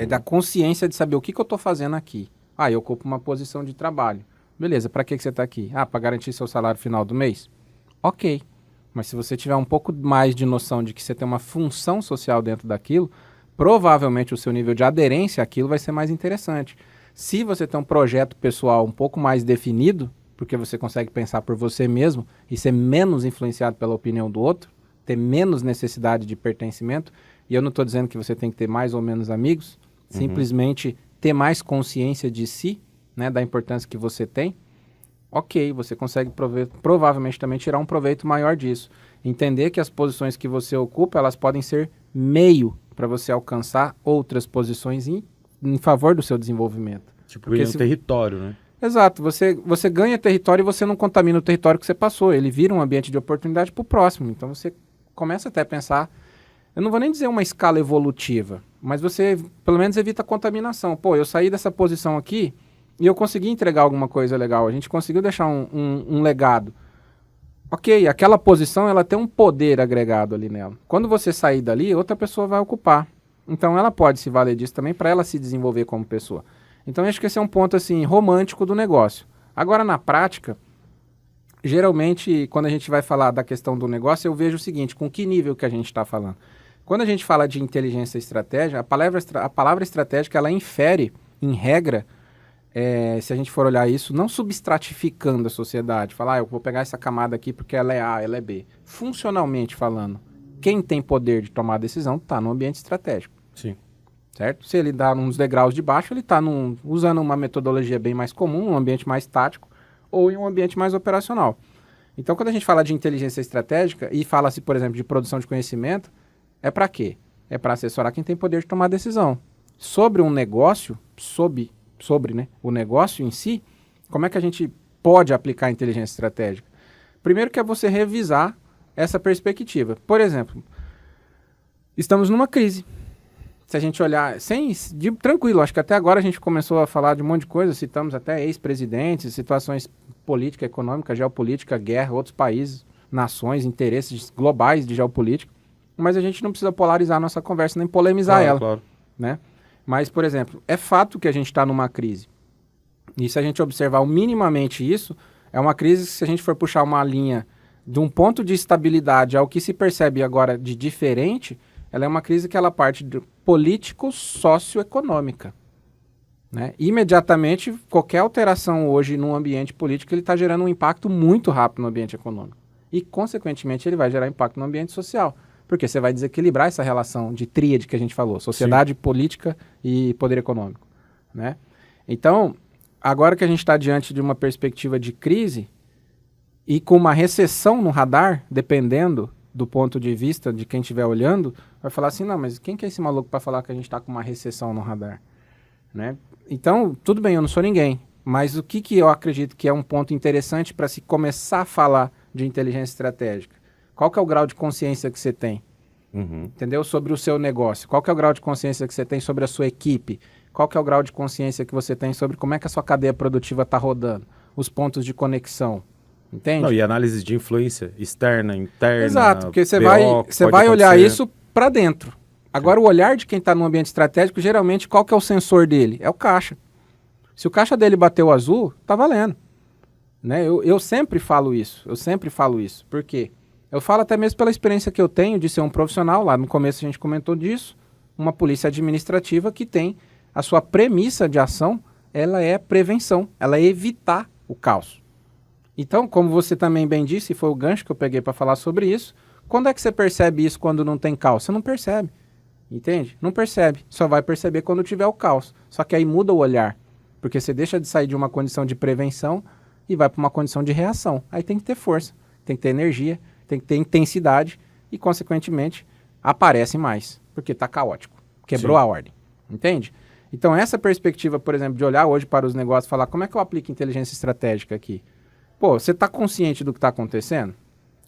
da consciência de saber o que eu estou fazendo aqui. Eu ocupo uma posição de trabalho. Beleza, para que você está aqui? Para garantir seu salário final do mês? Ok. Mas se você tiver um pouco mais de noção de que você tem uma função social dentro daquilo, provavelmente o seu nível de aderência àquilo vai ser mais interessante. Se você tem um projeto pessoal um pouco mais definido, porque você consegue pensar por você mesmo e ser menos influenciado pela opinião do outro, ter menos necessidade de pertencimento, e eu não estou dizendo que você tem que ter mais ou menos amigos, simplesmente ter mais consciência de si, né, da importância que você tem, ok, você consegue provavelmente também tirar um proveito maior disso. Entender que as posições que você ocupa, elas podem ser meio para você alcançar outras posições em favor do seu desenvolvimento. Tipo, ganhar um território, né? Exato, você ganha território e você não contamina o território que você passou, ele vira um ambiente de oportunidade para o próximo. Então você começa até a pensar, eu não vou nem dizer uma escala evolutiva, mas você pelo menos evita a contaminação. Pô, eu saí dessa posição aqui e eu consegui entregar alguma coisa legal, a gente conseguiu deixar um legado. Ok, aquela posição ela tem um poder agregado ali nela. Quando você sair dali, outra pessoa vai ocupar. Então ela pode se valer disso também para ela se desenvolver como pessoa. Então, acho que esse é um ponto, assim, romântico do negócio. Agora, na prática, geralmente, quando a gente vai falar da questão do negócio, eu vejo o seguinte, com que nível que a gente está falando? Quando a gente fala de inteligência estratégica, a palavra estratégica, ela infere, em regra, se a gente for olhar isso, não substratificando a sociedade, falar, eu vou pegar essa camada aqui porque ela é A, ela é B. Funcionalmente falando, quem tem poder de tomar decisão está no ambiente estratégico. Sim. Certo? Se ele dá uns degraus de baixo, ele está usando uma metodologia bem mais comum, um ambiente mais tático ou em um ambiente mais operacional. Então, quando a gente fala de inteligência estratégica e fala-se, por exemplo, de produção de conhecimento, é para quê? É para assessorar quem tem poder de tomar decisão. Sobre um negócio, sobre né, o negócio em si, como é que a gente pode aplicar a inteligência estratégica? Primeiro que é você revisar essa perspectiva. Por exemplo, estamos numa crise. Se a gente olhar, tranquilo, acho que até agora a gente começou a falar de um monte de coisa, citamos até ex-presidentes, situações política, econômica, geopolítica, guerra, outros países, nações, interesses globais de geopolítica, mas a gente não precisa polarizar a nossa conversa, nem polemizar ela. Claro. Né? Mas, por exemplo, é fato que a gente está numa crise. E se a gente observar minimamente isso, é uma crise, se a gente for puxar uma linha de um ponto de estabilidade ao que se percebe agora de diferente, ela é uma crise que ela parte de político-socioeconômica. Né? Imediatamente, qualquer alteração hoje no ambiente político, ele está gerando um impacto muito rápido no ambiente econômico. E, consequentemente, ele vai gerar impacto no ambiente social. Porque você vai desequilibrar essa relação de tríade que a gente falou, sociedade, Sim. política e poder econômico. Né? Então, agora que a gente está diante de uma perspectiva de crise e com uma recessão no radar, dependendo do ponto de vista de quem estiver olhando, vai falar assim, não, mas quem que é esse maluco para falar que a gente está com uma recessão no radar? Né? Então, tudo bem, eu não sou ninguém, mas o que eu acredito que é um ponto interessante para se começar a falar de inteligência estratégica? Qual que é o grau de consciência que você tem? Entendeu? Sobre o seu negócio. Qual que é o grau de consciência que você tem sobre a sua equipe? Qual que é o grau de consciência que você tem sobre como é que a sua cadeia produtiva está rodando? Os pontos de conexão. Entende? Não, e análise de influência externa, interna. Exato, porque você vai olhar isso para dentro. Agora, o olhar de quem está no ambiente estratégico, geralmente, qual que é o sensor dele? É o caixa. Se o caixa dele bateu azul, tá valendo. Né? Eu sempre falo isso. Por quê? Eu falo até mesmo pela experiência que eu tenho de ser um profissional. Lá no começo a gente comentou disso. Uma polícia administrativa que tem a sua premissa de ação, ela é prevenção. Ela é evitar o caos. Então, como você também bem disse, e foi o gancho que eu peguei para falar sobre isso, quando é que você percebe isso quando não tem caos? Você não percebe, entende? Não percebe, só vai perceber quando tiver o caos. Só que aí muda o olhar, porque você deixa de sair de uma condição de prevenção e vai para uma condição de reação. Aí tem que ter força, tem que ter energia, tem que ter intensidade e, consequentemente, aparece mais, porque está caótico, quebrou Sim. a ordem, entende? Então, essa perspectiva, por exemplo, de olhar hoje para os negócios e falar como é que eu aplico inteligência estratégica aqui? Pô, você está consciente do que está acontecendo?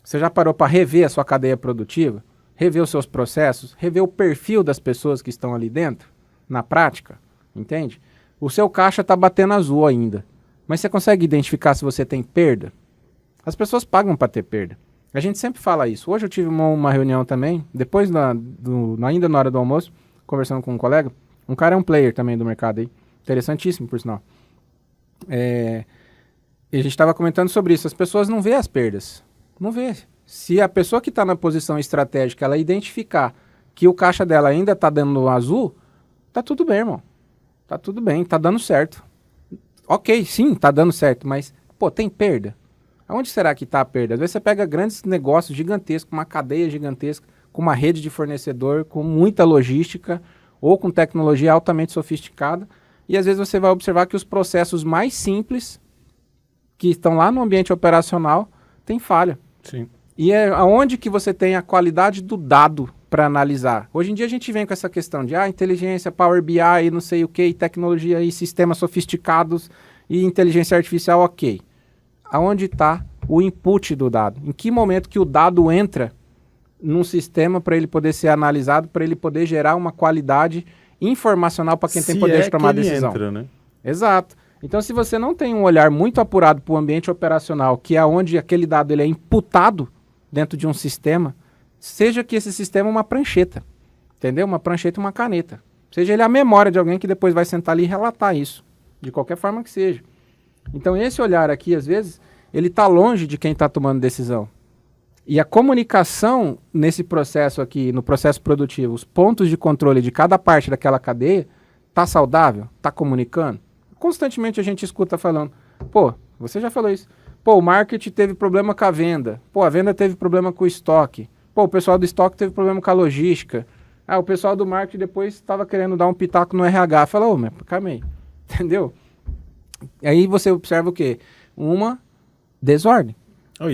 Você já parou para rever a sua cadeia produtiva? rever os seus processos, rever o perfil das pessoas que estão ali dentro, na prática, entende? O seu caixa está batendo azul ainda, mas você consegue identificar se você tem perda? As pessoas pagam para ter perda. A gente sempre fala isso. Hoje eu tive uma reunião também, depois ainda na hora do almoço, conversando com um colega, um cara é um player também do mercado aí, interessantíssimo por sinal. E a gente estava comentando sobre isso, as pessoas não vê as perdas, não vê. Se a pessoa que está na posição estratégica, ela identificar que o caixa dela ainda está dando azul, tá tudo bem, irmão. Tá tudo bem, tá dando certo. Ok, sim, tá dando certo, mas, pô, tem perda? Aonde será que está a perda? Às vezes você pega grandes negócios gigantescos, uma cadeia gigantesca, com uma rede de fornecedor, com muita logística, ou com tecnologia altamente sofisticada, e às vezes você vai observar que os processos mais simples, que estão lá no ambiente operacional, tem falha. Sim. E é aonde que você tem a qualidade do dado para analisar. Hoje em dia a gente vem com essa questão de inteligência, Power BI, não sei o que, tecnologia e sistemas sofisticados e inteligência artificial, ok. Aonde está o input do dado? Em que momento que o dado entra num sistema para ele poder ser analisado, para ele poder gerar uma qualidade informacional para quem tem poder de tomar decisão? Entra, né? Exato. Então, se você não tem um olhar muito apurado para o ambiente operacional, que é onde aquele dado ele é imputado dentro de um sistema, seja que esse sistema é uma prancheta, entendeu? Uma prancheta e uma caneta. Seja ele a memória de alguém que depois vai sentar ali e relatar isso, de qualquer forma que seja. Então, esse olhar aqui, às vezes, ele está longe de quem está tomando decisão. E a comunicação nesse processo aqui, no processo produtivo, os pontos de controle de cada parte daquela cadeia, está saudável? Está comunicando? Constantemente a gente escuta falando, pô, você já falou isso, pô, o marketing teve problema com a venda, pô, a venda teve problema com o estoque, pô, o pessoal do estoque teve problema com a logística, o pessoal do marketing depois estava querendo dar um pitaco no RH, fala, ô, mas calma aí, entendeu? Aí você observa o quê? Uma desordem.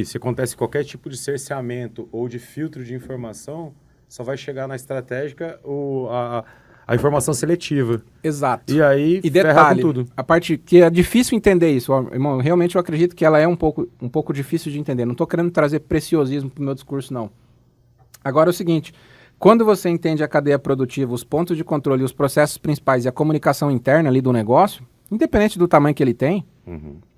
Se acontece qualquer tipo de cerceamento ou de filtro de informação, só vai chegar na estratégica a informação seletiva. Exato. E aí e ferra detalhe, com tudo. A parte que é difícil entender isso, ó, irmão, realmente eu acredito que ela é um pouco difícil de entender. Não estou querendo trazer preciosismo para o meu discurso, não. Agora é o seguinte, quando você entende a cadeia produtiva, os pontos de controle, os processos principais e a comunicação interna ali do negócio, independente do tamanho que ele tem,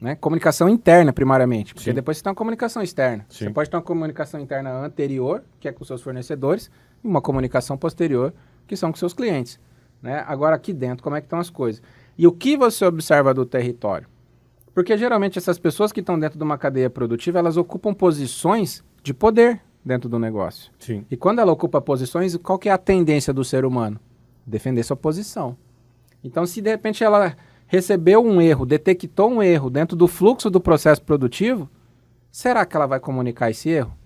né, comunicação interna primariamente, porque depois você tem uma comunicação externa. Sim. Você pode ter uma comunicação interna anterior, que é com seus fornecedores, e uma comunicação posterior, que são com seus clientes. Né? Agora aqui dentro, como é que estão as coisas? E o que você observa do território? Porque geralmente essas pessoas que estão dentro de uma cadeia produtiva, elas ocupam posições de poder dentro do negócio. Sim. E quando ela ocupa posições, qual que é a tendência do ser humano? Defender sua posição. Então, se de repente ela recebeu um erro, detectou um erro dentro do fluxo do processo produtivo, será que ela vai comunicar esse erro?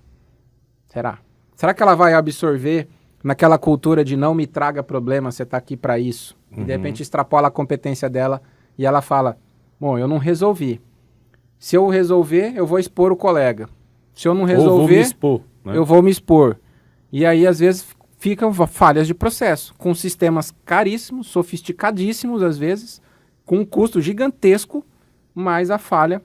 Será? Será que ela vai absorver naquela cultura de não me traga problema, você está aqui para isso? E de repente extrapola a competência dela e ela fala, bom, eu não resolvi. Se eu resolver, eu vou expor o colega. Se eu não resolver, ou vou me expor, né? Eu vou me expor. E aí, às vezes, ficam falhas de processo, com sistemas caríssimos, sofisticadíssimos, às vezes, com um custo gigantesco, mas a falha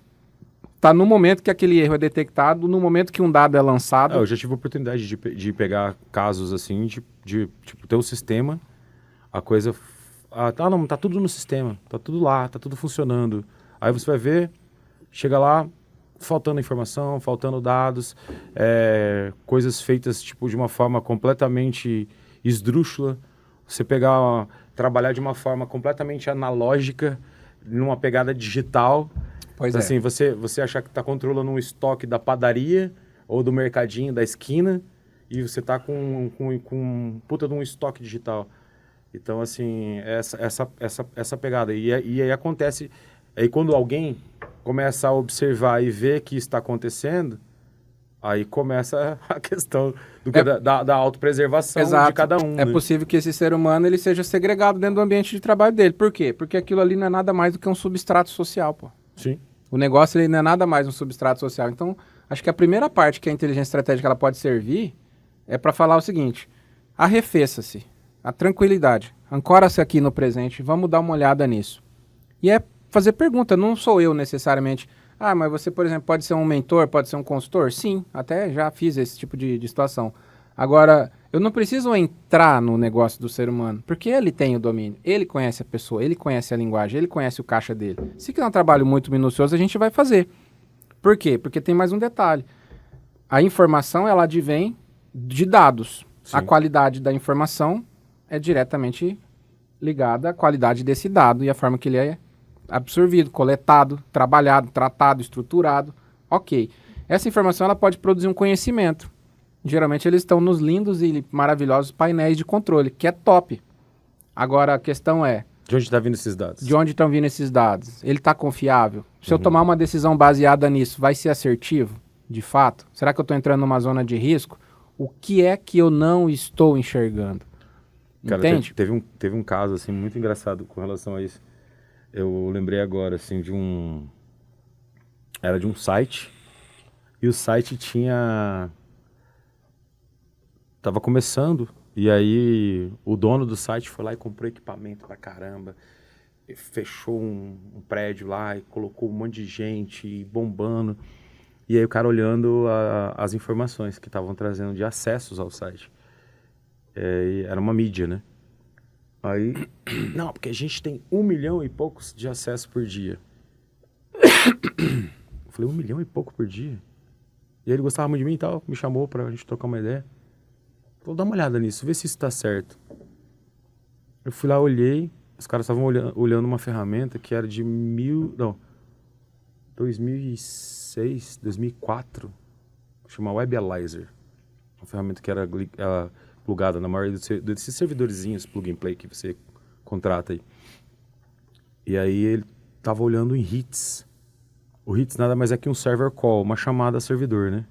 está no momento que aquele erro é detectado, no momento que um dado é lançado. Eu já tive a oportunidade de pegar casos assim, de tipo, ter um sistema, a coisa... não, tá tudo no sistema, tá tudo lá, tá tudo funcionando. Aí você vai ver, chega lá, faltando informação, faltando dados, coisas feitas tipo, de uma forma completamente esdrúxula. Você trabalhar de uma forma completamente analógica, numa pegada digital. Pois então, assim, você achar que está controlando um estoque da padaria ou do mercadinho da esquina e você está com um puta de um estoque digital. Então, assim, essa pegada. E aí acontece... Aí quando alguém começa a observar e ver que está acontecendo, aí começa a questão da autopreservação de cada um. É né? possível que esse ser humano ele seja segregado dentro do ambiente de trabalho dele. Por quê? Porque aquilo ali não é nada mais do que um substrato social, pô. Sim. O negócio ele não é nada mais um substrato social. Então, acho que a primeira parte que a inteligência estratégica ela pode servir é para falar o seguinte: arrefeça-se, a tranquilidade, ancora-se aqui no presente, vamos dar uma olhada nisso. E é fazer pergunta, não sou eu necessariamente. Mas você, por exemplo, pode ser um mentor, pode ser um consultor? Sim, até já fiz esse tipo de situação. Agora, eu não preciso entrar no negócio do ser humano, porque ele tem o domínio, ele conhece a pessoa, ele conhece a linguagem, ele conhece o caixa dele. Se quiser um trabalho muito minucioso, a gente vai fazer. Por quê? Porque tem mais um detalhe. A informação, ela advém de dados. Sim. A qualidade da informação é diretamente ligada à qualidade desse dado e a forma que ele é absorvido, coletado, trabalhado, tratado, estruturado. Ok. Essa informação ela pode produzir um conhecimento. Geralmente eles estão nos lindos e maravilhosos painéis de controle, que é top. Agora a questão é... De onde está vindo esses dados? De onde estão vindo esses dados? Ele está confiável? Se eu tomar uma decisão baseada nisso, vai ser assertivo? De fato? Será que eu estou entrando numa zona de risco? O que é que eu não estou enxergando? Cara, Entende? teve um caso assim muito engraçado com relação a isso. Eu lembrei agora assim era de um site e o site tava começando e aí o dono do site foi lá e comprou equipamento pra caramba, e fechou um prédio lá e colocou um monte de gente bombando. E aí o cara olhando as informações que estavam trazendo de acessos ao site. E era uma mídia, né? Aí, não, porque a gente tem 1 milhão e poucos de acessos por dia. Eu falei, 1 milhão e pouco por dia? E aí ele gostava muito de mim e tal, me chamou pra gente trocar uma ideia. Falou, dá uma olhada nisso, vê se isso tá certo. Eu fui lá, olhei, os caras estavam olhando uma ferramenta que era de 2006, 2004, chama WebAlyzer. Uma ferramenta que era plugada na maioria desses servidorzinhos plug and play que você contrata aí. E aí ele tava olhando em hits. O hits nada mais é que um server call, uma chamada a servidor, né?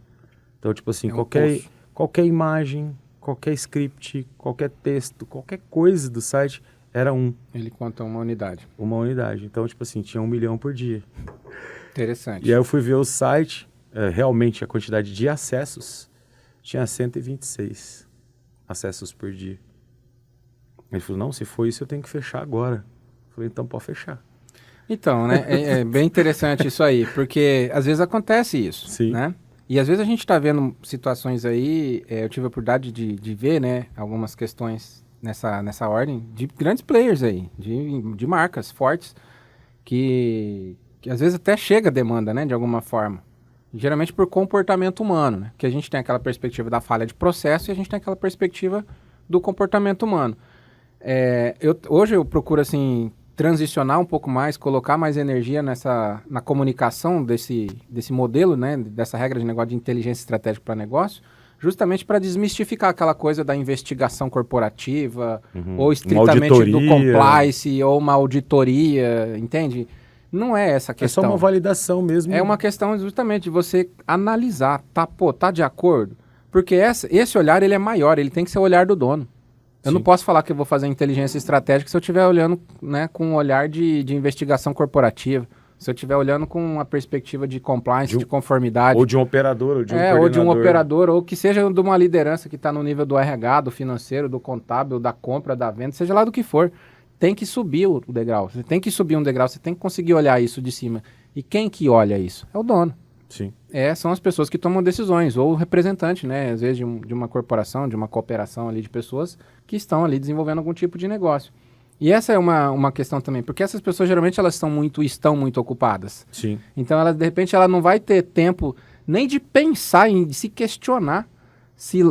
Então, tipo assim, qualquer imagem, qualquer script, qualquer texto, qualquer coisa do site era Ele conta uma unidade. Uma unidade. Então, tipo assim, tinha 1 milhão por dia. Interessante. E aí eu fui ver o site, realmente a quantidade de acessos tinha 126 acessos por dia. Ele falou, não, se for isso eu tenho que fechar agora. Eu falei, então pode fechar. Então, né, é bem interessante isso aí, porque às vezes acontece isso, Sim. né? E às vezes a gente está vendo situações aí, eu tive a oportunidade de ver, né, algumas questões nessa ordem de grandes players aí, de marcas fortes, que às vezes até chega a demanda, né, de alguma forma. Geralmente por comportamento humano, né? Que a gente tem aquela perspectiva da falha de processo e a gente tem aquela perspectiva do comportamento humano. Hoje eu procuro, assim, transicionar um pouco mais, colocar mais energia na comunicação desse modelo, né? Dessa regra de negócio de inteligência estratégica para negócio, justamente para desmistificar aquela coisa da investigação corporativa, ou estritamente do compliance, ou uma auditoria, entende? Não é essa questão. É só uma validação mesmo. É uma questão justamente de você analisar, tá de acordo? Porque esse olhar, ele é maior, ele tem que ser o olhar do dono. Eu não posso falar que eu vou fazer inteligência estratégica se eu estiver olhando, né, com um olhar de investigação corporativa, se eu estiver olhando com uma perspectiva de compliance, de conformidade. Ou de um operador, ou de um coordenador. Ou de um operador, ou que seja de uma liderança que está no nível do RH, do financeiro, do contábil, da compra, da venda, seja lá do que for. Tem que subir o degrau. Você tem que subir um degrau, você tem que conseguir olhar isso de cima. E quem que olha isso? É o dono. Sim. São as pessoas que tomam decisões, ou o representante, né? Às vezes de uma corporação, de uma cooperação ali de pessoas que estão ali desenvolvendo algum tipo de negócio. E essa é uma questão também, porque essas pessoas geralmente elas estão muito ocupadas. Sim. Então, de repente, ela não vai ter tempo nem de pensar de se questionar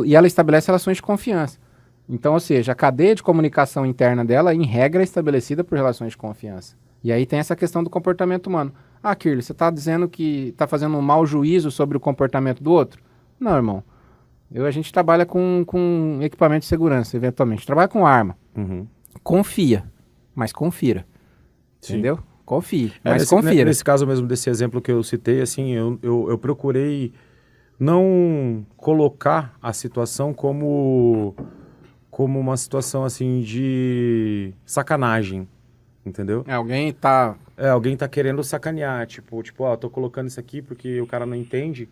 e ela estabelece relações de confiança. Então, ou seja, a cadeia de comunicação interna dela, em regra, é estabelecida por relações de confiança. E aí tem essa questão do comportamento humano. Ah, Kirli, você está dizendo que está fazendo um mau juízo sobre o comportamento do outro? Não, irmão. A gente trabalha com equipamento de segurança, eventualmente. Trabalha com arma. Confia, mas confira. Sim. Entendeu? Confie, mas confira. Nesse caso mesmo, desse exemplo que eu citei, assim, eu procurei não colocar a situação como uma situação, assim, de sacanagem, entendeu? Alguém tá querendo sacanear, tipo, tô colocando isso aqui porque o cara não entende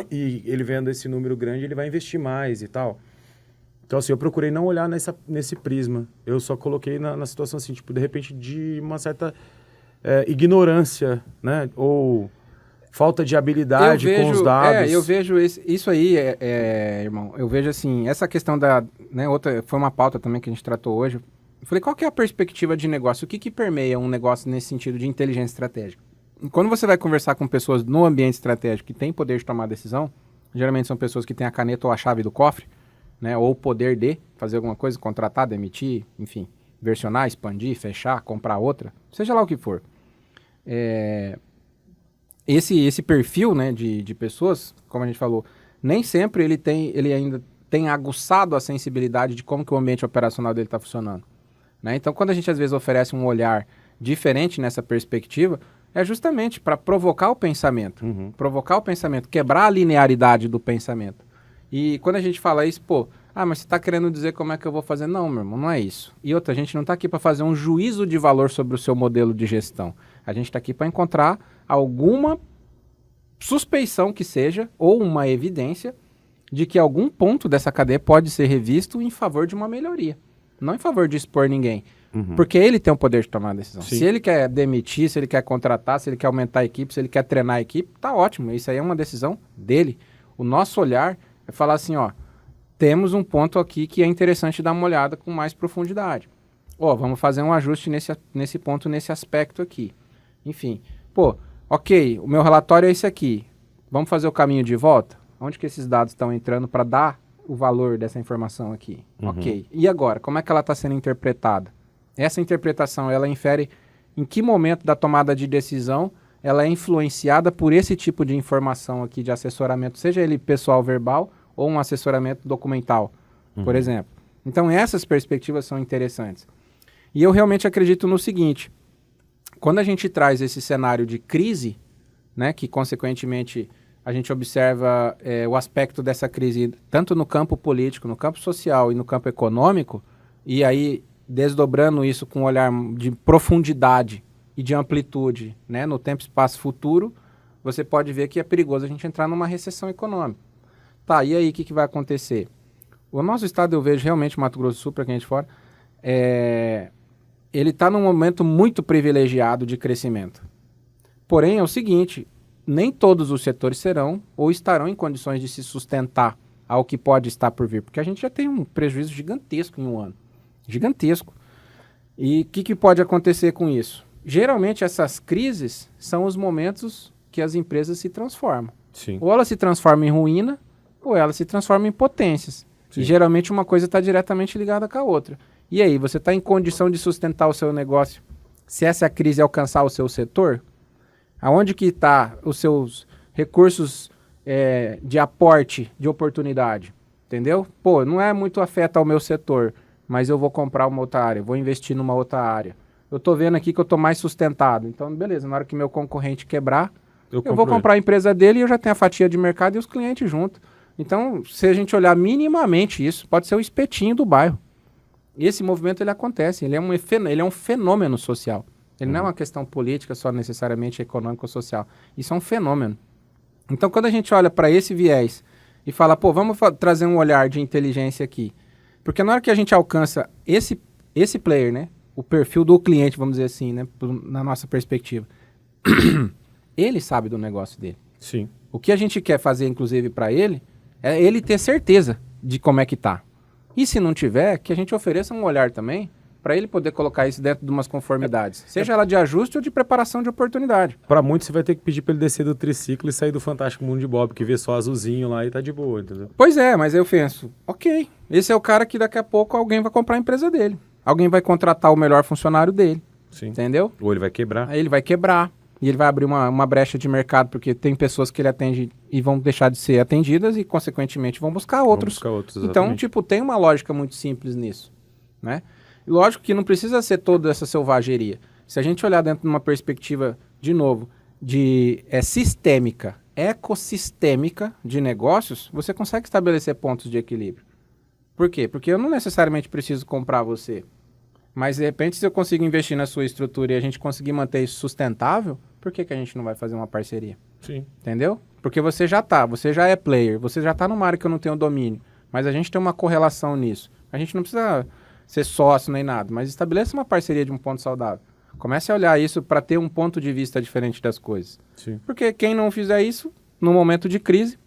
e ele vendo esse número grande, ele vai investir mais e tal. Então, assim, eu procurei não olhar nesse prisma. Eu só coloquei na situação, assim, tipo, de repente, de uma certa ignorância, né? Ou falta de habilidade com os dados. Eu vejo isso aí, irmão. Eu vejo assim, essa questão da, né, outra, foi uma pauta também que a gente tratou hoje. Eu falei, qual que é a perspectiva de negócio? O que permeia um negócio nesse sentido de inteligência estratégica? E quando você vai conversar com pessoas no ambiente estratégico que têm poder de tomar decisão, geralmente são pessoas que têm a caneta ou a chave do cofre, né, ou o poder de fazer alguma coisa, contratar, demitir, enfim, versionar, expandir, fechar, comprar outra, seja lá o que for. Esse perfil, né, de pessoas, como a gente falou, nem sempre ele ainda tem aguçado a sensibilidade de como que o ambiente operacional dele está funcionando. Né? Então, quando a gente às vezes oferece um olhar diferente nessa perspectiva, é justamente para provocar o pensamento. Provocar o pensamento, quebrar a linearidade do pensamento. E quando a gente fala isso, mas você está querendo dizer como é que eu vou fazer? Não, meu irmão, não é isso. E outra, a gente não está aqui para fazer um juízo de valor sobre o seu modelo de gestão. A gente está aqui para encontrar alguma suspeição que seja, ou uma evidência, de que algum ponto dessa cadeia pode ser revisto em favor de uma melhoria. Não em favor de expor ninguém. Porque ele tem o poder de tomar a decisão. Sim. Se ele quer demitir, se ele quer contratar, se ele quer aumentar a equipe, se ele quer treinar a equipe, tá ótimo. Isso aí é uma decisão dele. O nosso olhar é falar assim, temos um ponto aqui que é interessante dar uma olhada com mais profundidade. Vamos fazer um ajuste nesse ponto, nesse aspecto aqui. Enfim, ok, o meu relatório é esse aqui. Vamos fazer o caminho de volta? Onde que esses dados estão entrando para dar o valor dessa informação aqui? Ok. E agora, como é que ela está sendo interpretada? Essa interpretação, ela infere em que momento da tomada de decisão ela é influenciada por esse tipo de informação aqui de assessoramento, seja ele pessoal verbal ou um assessoramento documental, por exemplo. Então, essas perspectivas são interessantes. E eu realmente acredito no seguinte, quando a gente traz esse cenário de crise, né, que consequentemente a gente observa o aspecto dessa crise tanto no campo político, no campo social e no campo econômico, e aí desdobrando isso com um olhar de profundidade e de amplitude, né, no tempo e espaço futuro, você pode ver que é perigoso a gente entrar numa recessão econômica. Tá, e aí o que vai acontecer? O nosso estado, eu vejo realmente, Mato Grosso do Sul, para quem é de fora, ele está num momento muito privilegiado de crescimento. Porém, é o seguinte, nem todos os setores serão ou estarão em condições de se sustentar ao que pode estar por vir, porque a gente já tem um prejuízo gigantesco em um ano. Gigantesco. E o que pode acontecer com isso? Geralmente essas crises são os momentos que as empresas se transformam. Sim. Ou ela se transforma em ruína, ou ela se transforma em potências. Sim. E geralmente uma coisa está diretamente ligada com a outra. E aí, você está em condição de sustentar o seu negócio se essa crise alcançar o seu setor? Aonde que está os seus recursos de aporte, de oportunidade? Entendeu? Não é muito afeta ao meu setor, mas eu vou comprar uma outra área, vou investir numa outra área. Eu estou vendo aqui que eu estou mais sustentado. Então, beleza, na hora que meu concorrente quebrar, eu vou comprar a empresa dele e eu já tenho a fatia de mercado e os clientes junto. Então, se a gente olhar minimamente isso, pode ser o espetinho do bairro. E esse movimento, ele acontece, ele é um fenômeno social. Ele não é uma questão política só necessariamente econômica ou social. Isso é um fenômeno. Então, quando a gente olha para esse viés e fala, vamos trazer um olhar de inteligência aqui. Porque na hora que a gente alcança esse player, né, o perfil do cliente, vamos dizer assim, né, na nossa perspectiva, ele sabe do negócio dele. Sim. O que a gente quer fazer, inclusive, para ele, é ele ter certeza de como é que tá. E se não tiver, que a gente ofereça um olhar também para ele poder colocar isso dentro de umas conformidades. Seja ela de ajuste ou de preparação de oportunidade. Para muitos, você vai ter que pedir para ele descer do triciclo e sair do Fantástico Mundo de Bob, que vê só azulzinho lá e tá de boa, entendeu? Pois é, mas eu penso, ok, esse é o cara que daqui a pouco alguém vai comprar a empresa dele. Alguém vai contratar o melhor funcionário dele. Sim. Entendeu? Ou ele vai quebrar. Aí ele vai quebrar. E ele vai abrir uma brecha de mercado, porque tem pessoas que ele atende e vão deixar de ser atendidas e, consequentemente, vão buscar outros. Então, tem uma lógica muito simples nisso, né? E lógico que não precisa ser toda essa selvageria. Se a gente olhar dentro de uma perspectiva, de novo, de sistêmica, ecossistêmica de negócios, você consegue estabelecer pontos de equilíbrio. Por quê? Porque eu não necessariamente preciso comprar você. Mas, de repente, se eu consigo investir na sua estrutura e a gente conseguir manter isso sustentável, por que a gente não vai fazer uma parceria? Sim. Entendeu? Porque você já é player, você já está numa área que eu não tenho domínio, mas a gente tem uma correlação nisso. A gente não precisa ser sócio nem nada, mas estabeleça uma parceria de um ponto saudável. Comece a olhar isso para ter um ponto de vista diferente das coisas. Sim. Porque quem não fizer isso, no momento de crise,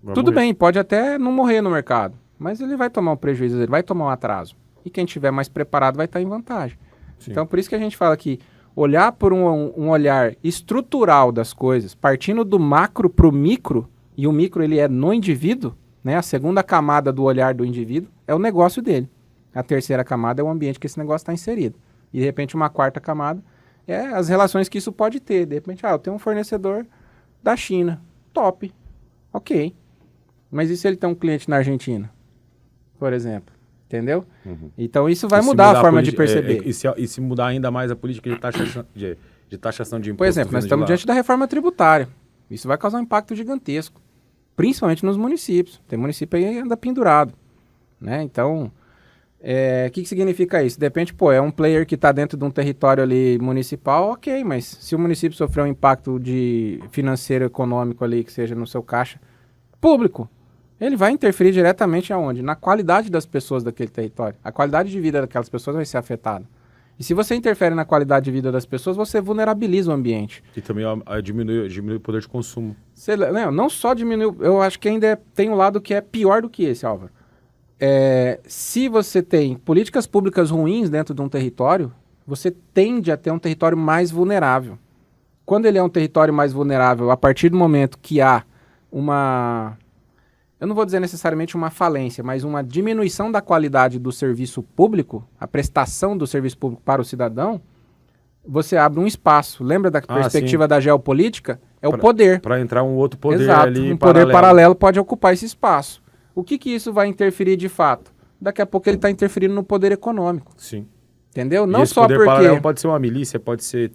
Vai tudo morrer. bem, pode até não morrer no mercado, mas ele vai tomar um prejuízo, ele vai tomar um atraso. E quem estiver mais preparado vai estar em vantagem. Sim. Então, por isso que a gente fala que olhar por um olhar estrutural das coisas, partindo do macro para o micro, e o micro ele é no indivíduo, né? A segunda camada do olhar do indivíduo é o negócio dele. A terceira camada é o ambiente que esse negócio está inserido. E, de repente, uma quarta camada é as relações que isso pode ter. De repente, eu tenho um fornecedor da China. Top. Ok. Mas e se ele tem um cliente na Argentina? Por exemplo. Entendeu? Uhum. Então, isso vai E se mudar a forma de política- perceber. e se mudar ainda mais a política de taxação de imposto? Por exemplo, nós vindo de estamos lá? diante da reforma tributária. Isso vai causar um impacto gigantesco. Principalmente nos municípios. Tem município aí que anda pendurado. Né? Então, o que significa isso? De repente, é um player que está dentro de um território ali municipal, ok, mas se o município sofrer um impacto financeiro, econômico ali, que seja no seu caixa público, ele vai interferir diretamente aonde? Na qualidade das pessoas daquele território. A qualidade de vida daquelas pessoas vai ser afetada. E se você interfere na qualidade de vida das pessoas, você vulnerabiliza o ambiente. E também diminui o poder de consumo. Não só diminui, eu acho que ainda tem um lado que é pior do que esse, Álvaro. Se você tem políticas públicas ruins dentro de um território, você tende a ter um território mais vulnerável. Quando ele é um território mais vulnerável, a partir do momento que há eu não vou dizer necessariamente uma falência, mas uma diminuição da qualidade do serviço público, a prestação do serviço público para o cidadão, você abre um espaço. Lembra da perspectiva sim. da geopolítica? É o poder. Para entrar um outro poder Exato, ali um poder paralelo pode ocupar esse espaço. O que isso vai interferir de fato? Daqui a pouco ele está interferindo no poder econômico. Sim. Entendeu? E Não esse só poder porque... paralelo pode ser uma milícia, pode ser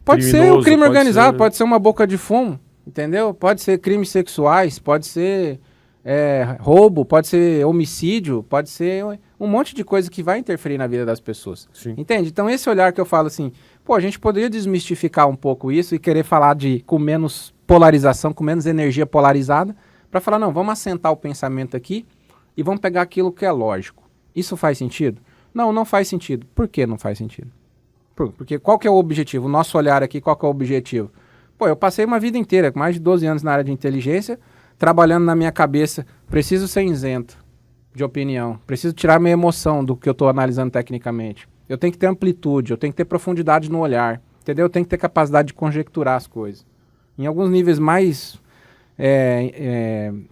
Pode ser o criminoso, crime pode organizado, ser- pode ser uma boca de fumo, entendeu? Pode ser crimes sexuais, pode ser roubo, pode ser homicídio, pode ser um monte de coisa que vai interferir na vida das pessoas. Sim. Entende? Então esse olhar que eu falo assim, a gente poderia desmistificar um pouco isso e querer falar com menos polarização, com menos energia polarizada, para falar, não, vamos assentar o pensamento aqui e vamos pegar aquilo que é lógico. Isso faz sentido? Não, não faz sentido. Por que não faz sentido? Porque qual que é o objetivo? O nosso olhar aqui, qual que é o objetivo? Eu passei uma vida inteira, com mais de 12 anos na área de inteligência, trabalhando na minha cabeça, preciso ser isento de opinião, preciso tirar minha emoção do que eu estou analisando tecnicamente. Eu tenho que ter amplitude, eu tenho que ter profundidade no olhar, entendeu? Eu tenho que ter capacidade de conjecturar as coisas. Em alguns níveis mais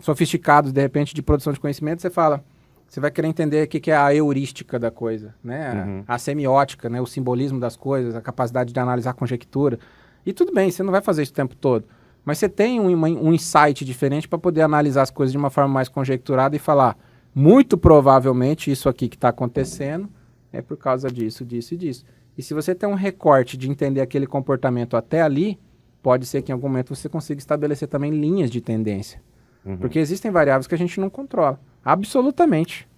sofisticados, de repente, de produção de conhecimento, você vai querer entender o que é a heurística da coisa, né? Uhum. A semiótica, né? O simbolismo das coisas, a capacidade de analisar a conjectura. E tudo bem, você não vai fazer isso o tempo todo. Mas você tem um insight diferente para poder analisar as coisas de uma forma mais conjecturada e falar, muito provavelmente isso aqui que está acontecendo é por causa disso, disso e disso. E se você tem um recorte de entender aquele comportamento até ali, pode ser que em algum momento você consiga estabelecer também linhas de tendência. Uhum. Porque existem variáveis que a gente não controla. Absolutamente.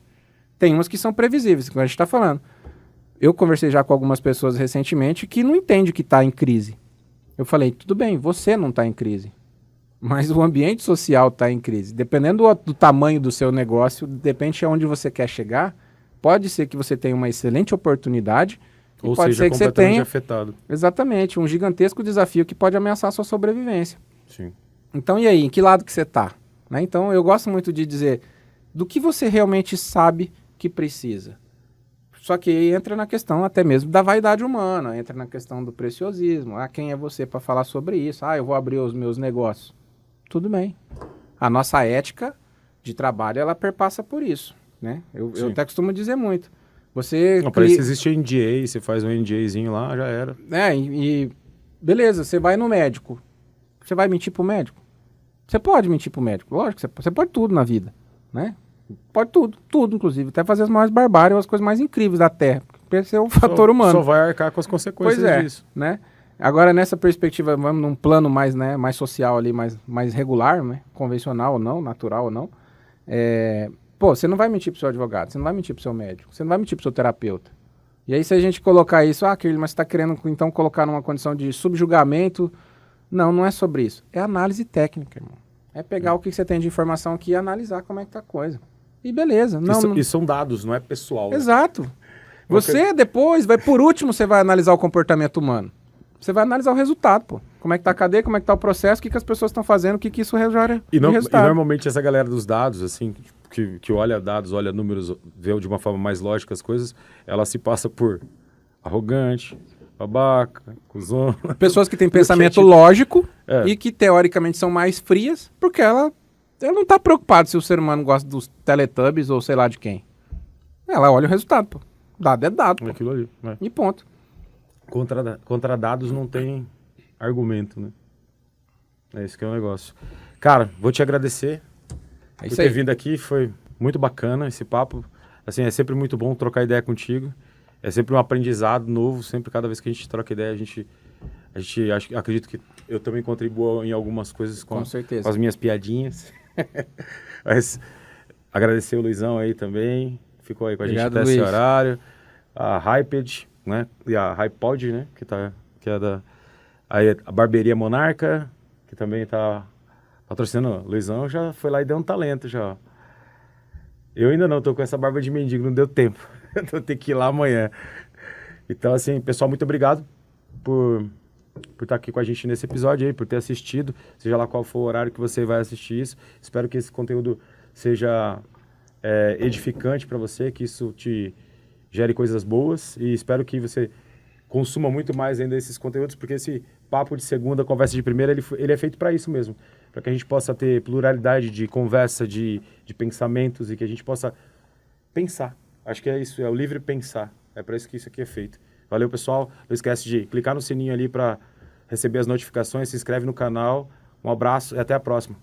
Tem umas que são previsíveis, como a gente está falando. Eu conversei já com algumas pessoas recentemente que não entendem que está em crise. Eu falei, tudo bem, você não está em crise, mas o ambiente social está em crise. Dependendo do tamanho do seu negócio, depende de onde você quer chegar, pode ser que você tenha uma excelente oportunidade, Ou pode seja, ser que você completamente tenha, afetado. exatamente, um gigantesco desafio que pode ameaçar a sua sobrevivência. Sim. Então, e aí, em que lado que você está? Né? Então, eu gosto muito de dizer do que você realmente sabe que precisa. Só que aí entra na questão até mesmo da vaidade humana, entra na questão do preciosismo. Quem é você para falar sobre isso? Eu vou abrir os meus negócios. Tudo bem. A nossa ética de trabalho, ela perpassa por isso. Né? Eu até costumo dizer muito. Para isso existe NDA, você faz um NDAzinho lá, já era. Beleza, você vai no médico. Você vai mentir pro médico? Você pode mentir pro médico, lógico, você pode tudo na vida, né? Pode tudo, inclusive, até fazer as maiores barbáries, as coisas mais incríveis da Terra, porque esse é o fator humano. Só vai arcar com as consequências disso. Né? Agora, nessa perspectiva, vamos num plano mais, né, mais social ali, mais regular, né? Convencional ou não, natural ou não. Você não vai mentir pro seu advogado, você não vai mentir pro seu médico, você não vai mentir pro seu terapeuta. E aí, se a gente colocar isso, Kirli, mas você está querendo, então, colocar numa condição de subjugamento. Não é sobre isso. É análise técnica, irmão. É pegar o que você tem de informação aqui e analisar como é que tá a coisa. E beleza. E são dados, não é pessoal. Né? Exato. Você depois, por último, você vai analisar o comportamento humano. Você vai analisar o resultado, pô. Como é que tá a cadeia, como é que tá o processo, o que, que as pessoas estão fazendo, o que, que isso gera E de resultado. normalmente essa galera dos dados, assim, que olha dados, olha números, vê de uma forma mais lógica as coisas, ela se passa por arrogante, babaca, cuzão. Pessoas que têm pensamento lógico e que teoricamente são mais frias, porque ela não tá preocupada se o ser humano gosta dos Teletubbies ou sei lá de quem. Ela olha o resultado, pô. Dado é dado, pô. Aquilo ali, né? E ponto. Contra dados não tem argumento, né? É isso que é o negócio. Cara, vou te agradecer por ter vindo aqui. Foi muito bacana esse papo. Assim, é sempre muito bom trocar ideia contigo. É sempre um aprendizado novo. Sempre, cada vez que a gente troca ideia, acredito que eu também contribuo em algumas coisas com certeza. Com as minhas piadinhas. Mas agradecer o Luizão aí também. Ficou aí com a gente até esse horário. A Hyped, né? E a Hypod, né? Que é da... Aí a Barbearia Monarca, que também tá patrocinando. O Luizão já foi lá e deu um talento já. Eu ainda não, tô com essa barba de mendigo, não deu tempo. Vou ter que ir lá amanhã. Então, assim, pessoal, muito obrigado por estar aqui com a gente nesse episódio aí, por ter assistido, seja lá qual for o horário que você vai assistir isso. Espero que esse conteúdo seja edificante para você, que isso te gere coisas boas e espero que você consuma muito mais ainda esses conteúdos, porque esse papo de segunda, conversa de primeira, ele é feito para isso mesmo, para que a gente possa ter pluralidade de conversa, de pensamentos e que a gente possa pensar. Acho que é isso, é o livre pensar. É para isso que isso aqui é feito. Valeu, pessoal. Não esquece de clicar no sininho ali para receber as notificações, se inscreve no canal. Um abraço e até a próxima.